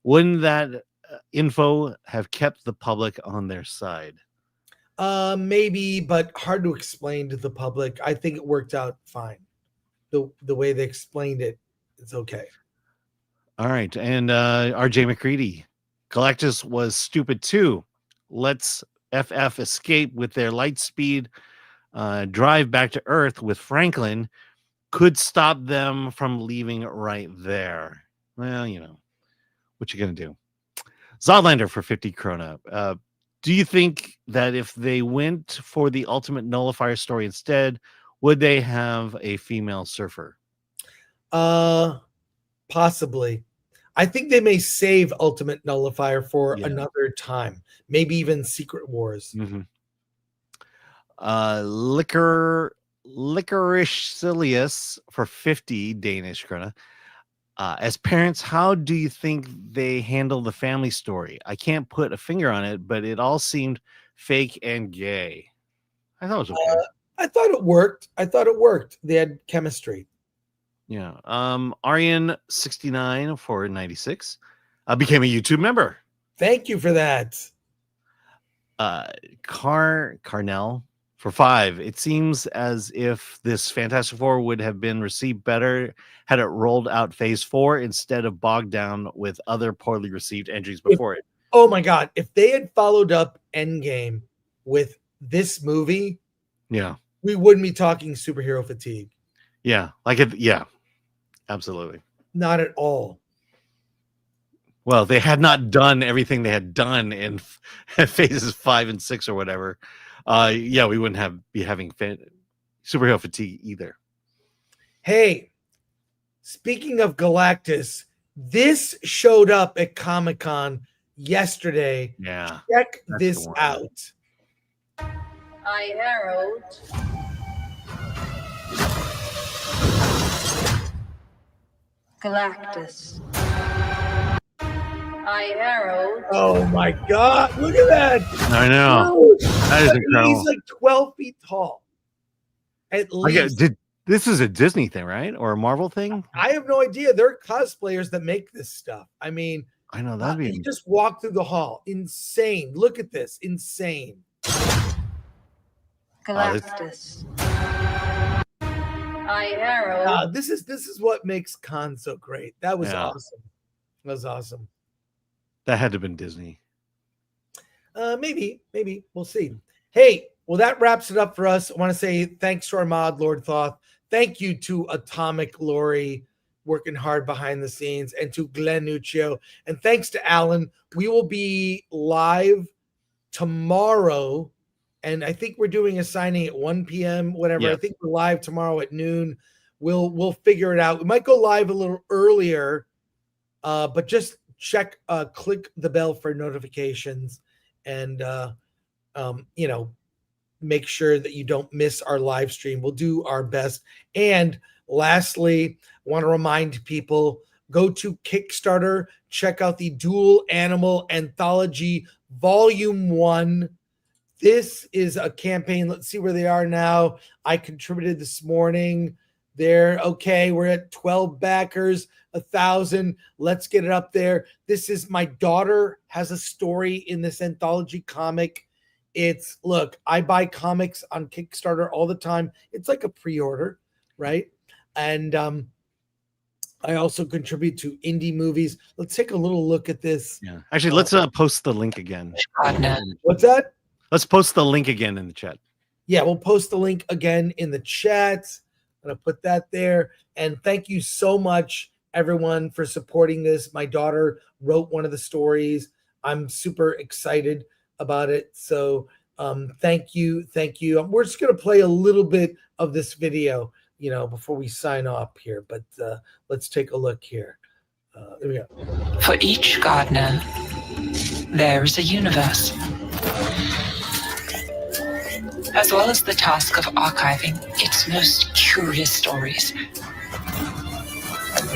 Wouldn't that info have kept the public on their side? Maybe, but hard to explain to the public. I think it worked out fine. The way they explained it, it's okay. All right, and RJ McCready. Galactus was stupid too. Let's FF escape with their light speed. Drive back to Earth with Franklin could stop them from leaving right there. Well, what you gonna do? Zodlander for 50 krona. Do you think that if they went for the ultimate nullifier story instead, would they have a female surfer? Possibly. I think they may save Ultimate Nullifier for another time, maybe even Secret Wars. Licorice Cilius for 50 Danish krona. As parents, how do you think they handle the family story? I can't put a finger on it, but it all seemed fake and gay. I thought it was okay. I thought it worked. They had chemistry. Yeah. Aryan69 for 96 became a YouTube member. Thank you for that. Carnell for 5. It seems as if this Fantastic Four would have been received better had it rolled out Phase 4 instead of bogged down with other poorly received entries before it. Oh my God. If they had followed up Endgame with this movie, we wouldn't be talking superhero fatigue. Absolutely. Not at all. Well, they had not done everything they had done in phases 5 and 6 or whatever. We wouldn't be having superhero fatigue either. Hey, speaking of Galactus, this showed up at Comic-Con yesterday. Yeah. Check this out. I Harold. Galactus. I Harold. Oh my God! Look at that! I know. That is incredible. He's like 12 feet tall. At least. This is a Disney thing, right? Or a Marvel thing? I have no idea. There are cosplayers that make this stuff. I mean, I know that'd be. He just walked through the hall. Insane. Look at this. Insane. Galactus. I Harold. This is what makes Con so great. That was awesome. That was awesome. That had to have been Disney. Maybe we'll see. Hey, well, that wraps it up for us. I want to say thanks to our mod, Lord Thoth. Thank you to Atomic Lori, working hard behind the scenes, and to Glenn Nuccio. And thanks to Alan. We will be live tomorrow, and I think we're doing a signing at 1 p.m., whatever. Yeah. I think we're live tomorrow at noon. We'll figure it out. We might go live a little earlier, but just check, click the bell for notifications, and make sure that you don't miss our live stream. We'll do our best. And lastly, I want to remind people, go to Kickstarter, check out the Dual Animal Anthology Volume 1. This is a campaign. Let's see where they are now. I contributed this morning. They're okay. We're at 12 backers, 1,000. Let's get it up there. This is, my daughter has a story in this anthology comic. Look, I buy comics on Kickstarter all the time. It's like a pre-order, right? And I also contribute to indie movies. Let's take a little look at this. Yeah. Actually, let's post the link again. What's that? Let's post the link again in the chat. Yeah, we'll post the link again in the chat. I'm going to put that there. And thank you so much, everyone, for supporting this. My daughter wrote one of the stories. I'm super excited about it. So thank you. We're just going to play a little bit of this video, before we sign off here. But let's take a look here. There we go. For each gardener, there is a universe. As well as the task of archiving its most curious stories.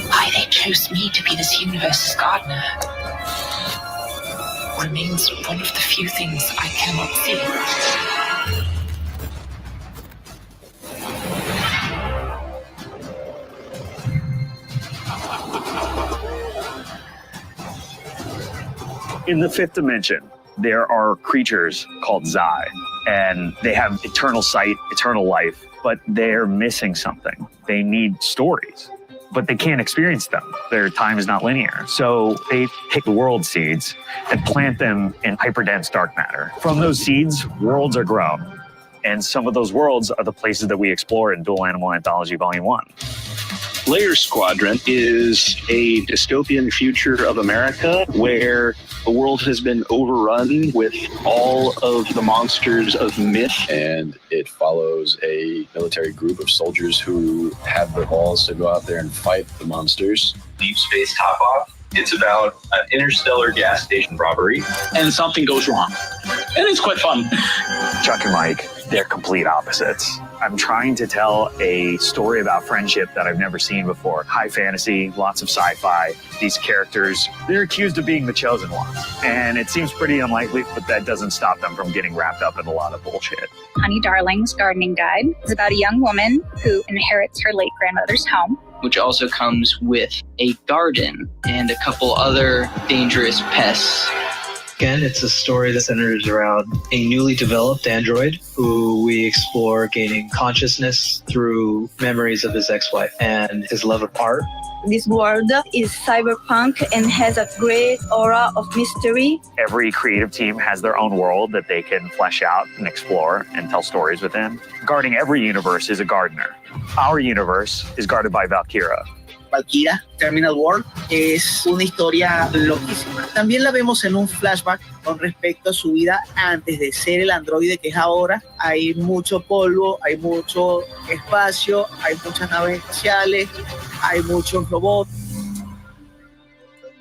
Why they chose me to be this universe's gardener remains one of the few things I cannot see. In the fifth dimension, there are creatures called Zha, and they have eternal sight, eternal life, but they're missing something. They need stories, but they can't experience them. Their time is not linear. So they take the world seeds and plant them in hyperdense dark matter. From those seeds, worlds are grown. And some of those worlds are the places that we explore in Dual Animal Anthology Volume 1. Layer Squadron is a dystopian future of America where the world has been overrun with all of the monsters of myth. And it follows a military group of soldiers who have the balls to go out there and fight the monsters. Deep Space Top Off It's about an interstellar gas station robbery. And something goes wrong. And it's quite fun. Chuck and Mike, they're complete opposites. I'm trying to tell a story about friendship that I've never seen before. High fantasy, lots of sci-fi. These characters, they're accused of being the chosen ones. And it seems pretty unlikely, but that doesn't stop them from getting wrapped up in a lot of bullshit. Honey Darling's Gardening Guide is about a young woman who inherits her late grandmother's home, which also comes with a garden and a couple other dangerous pests. Again, it's a story that centers around a newly developed android who we explore gaining consciousness through memories of his ex-wife and his love of art. This world is cyberpunk and has a great aura of mystery. Every creative team has their own world that they can flesh out and explore and tell stories within. Guarding every universe is a gardener. Our universe is guarded by Valkyra. Valkyra, Terminal World, es una historia loquísima. También la vemos en un flashback con respecto a su vida antes de ser el androide que es ahora. Hay mucho polvo, hay mucho espacio, hay muchas naves espaciales, hay muchos robots.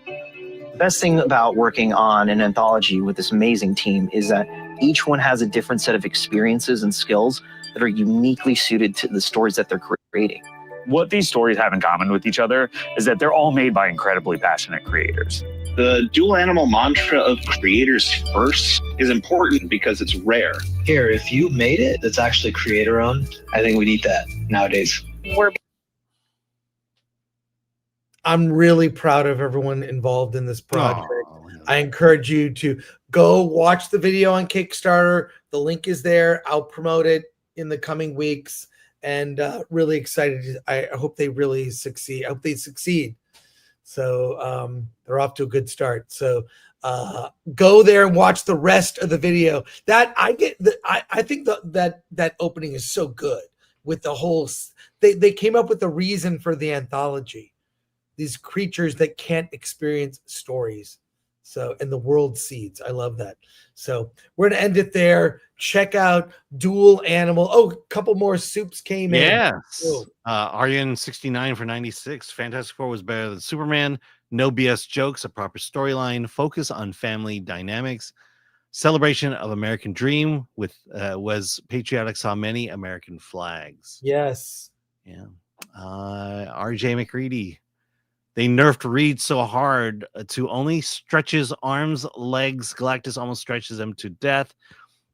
The best thing about working on an anthology with this amazing team is that each one has a different set of experiences and skills that are uniquely suited to the stories that they're creating. What these stories have in common with each other is that they're all made by incredibly passionate creators. The dual animal mantra of creators first is important because it's rare. Here, if you made it, that's actually creator-owned, I think we need that nowadays. I'm really proud of everyone involved in this project. I encourage you to go watch the video on Kickstarter. The link is there. I'll promote it in the coming weeks. And really excited. I hope they really succeed. I hope they succeed. So they're off to a good start. So go there and watch the rest of the video. That I get. I think that opening is so good with the whole. They came up with the reason for the anthology. These creatures that can't experience stories. So, and the world seeds. I love that. So we're going to end it there. Check out Dual Animal. Oh, a couple more soups came in. Yes. Aryan 69 for 96. Fantastic Four was better than Superman. No BS jokes, a proper storyline, focus on family dynamics. Celebration of American Dream with was patriotic, saw many American flags. Yes. Yeah. RJ McCready. They nerfed Reed so hard to only stretch his arms, legs. Galactus almost stretches them to death.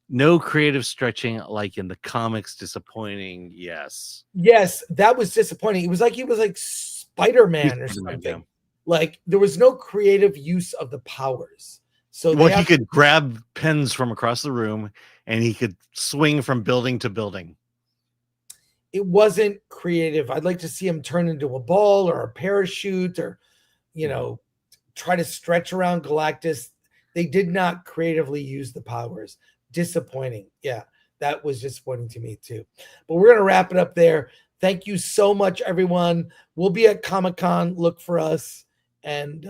No creative stretching like in the comics. Disappointing. Yes. Yes, that was disappointing. It was like he was like Spider-Man or something. Yeah. Like there was no creative use of the powers. So he could grab pens from across the room and he could swing from building to building. It wasn't creative. I'd like to see him turn into a ball or a parachute or, try to stretch around Galactus. They did not creatively use the powers. Disappointing. Yeah, that was disappointing to me too. But we're going to wrap it up there. Thank you so much, everyone. We'll be at Comic-Con. Look for us. And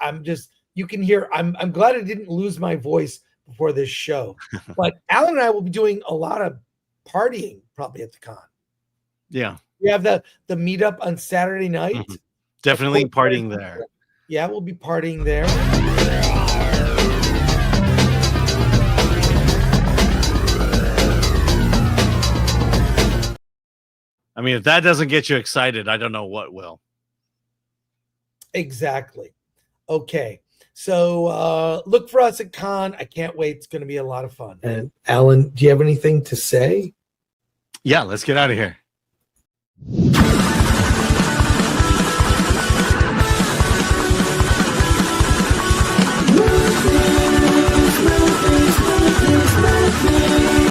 I'm just, you can hear, I'm glad I didn't lose my voice before this show. But Alan and I will be doing a lot of partying probably at the con. Yeah. We have the meetup on Saturday night. Mm-hmm. Definitely partying there. Yeah, we'll be partying there. I mean, if that doesn't get you excited, I don't know what will. Exactly. Okay. So look for us at con. I can't wait. It's going to be a lot of fun. And Alan, do you have anything to say? Yeah, let's get out of here.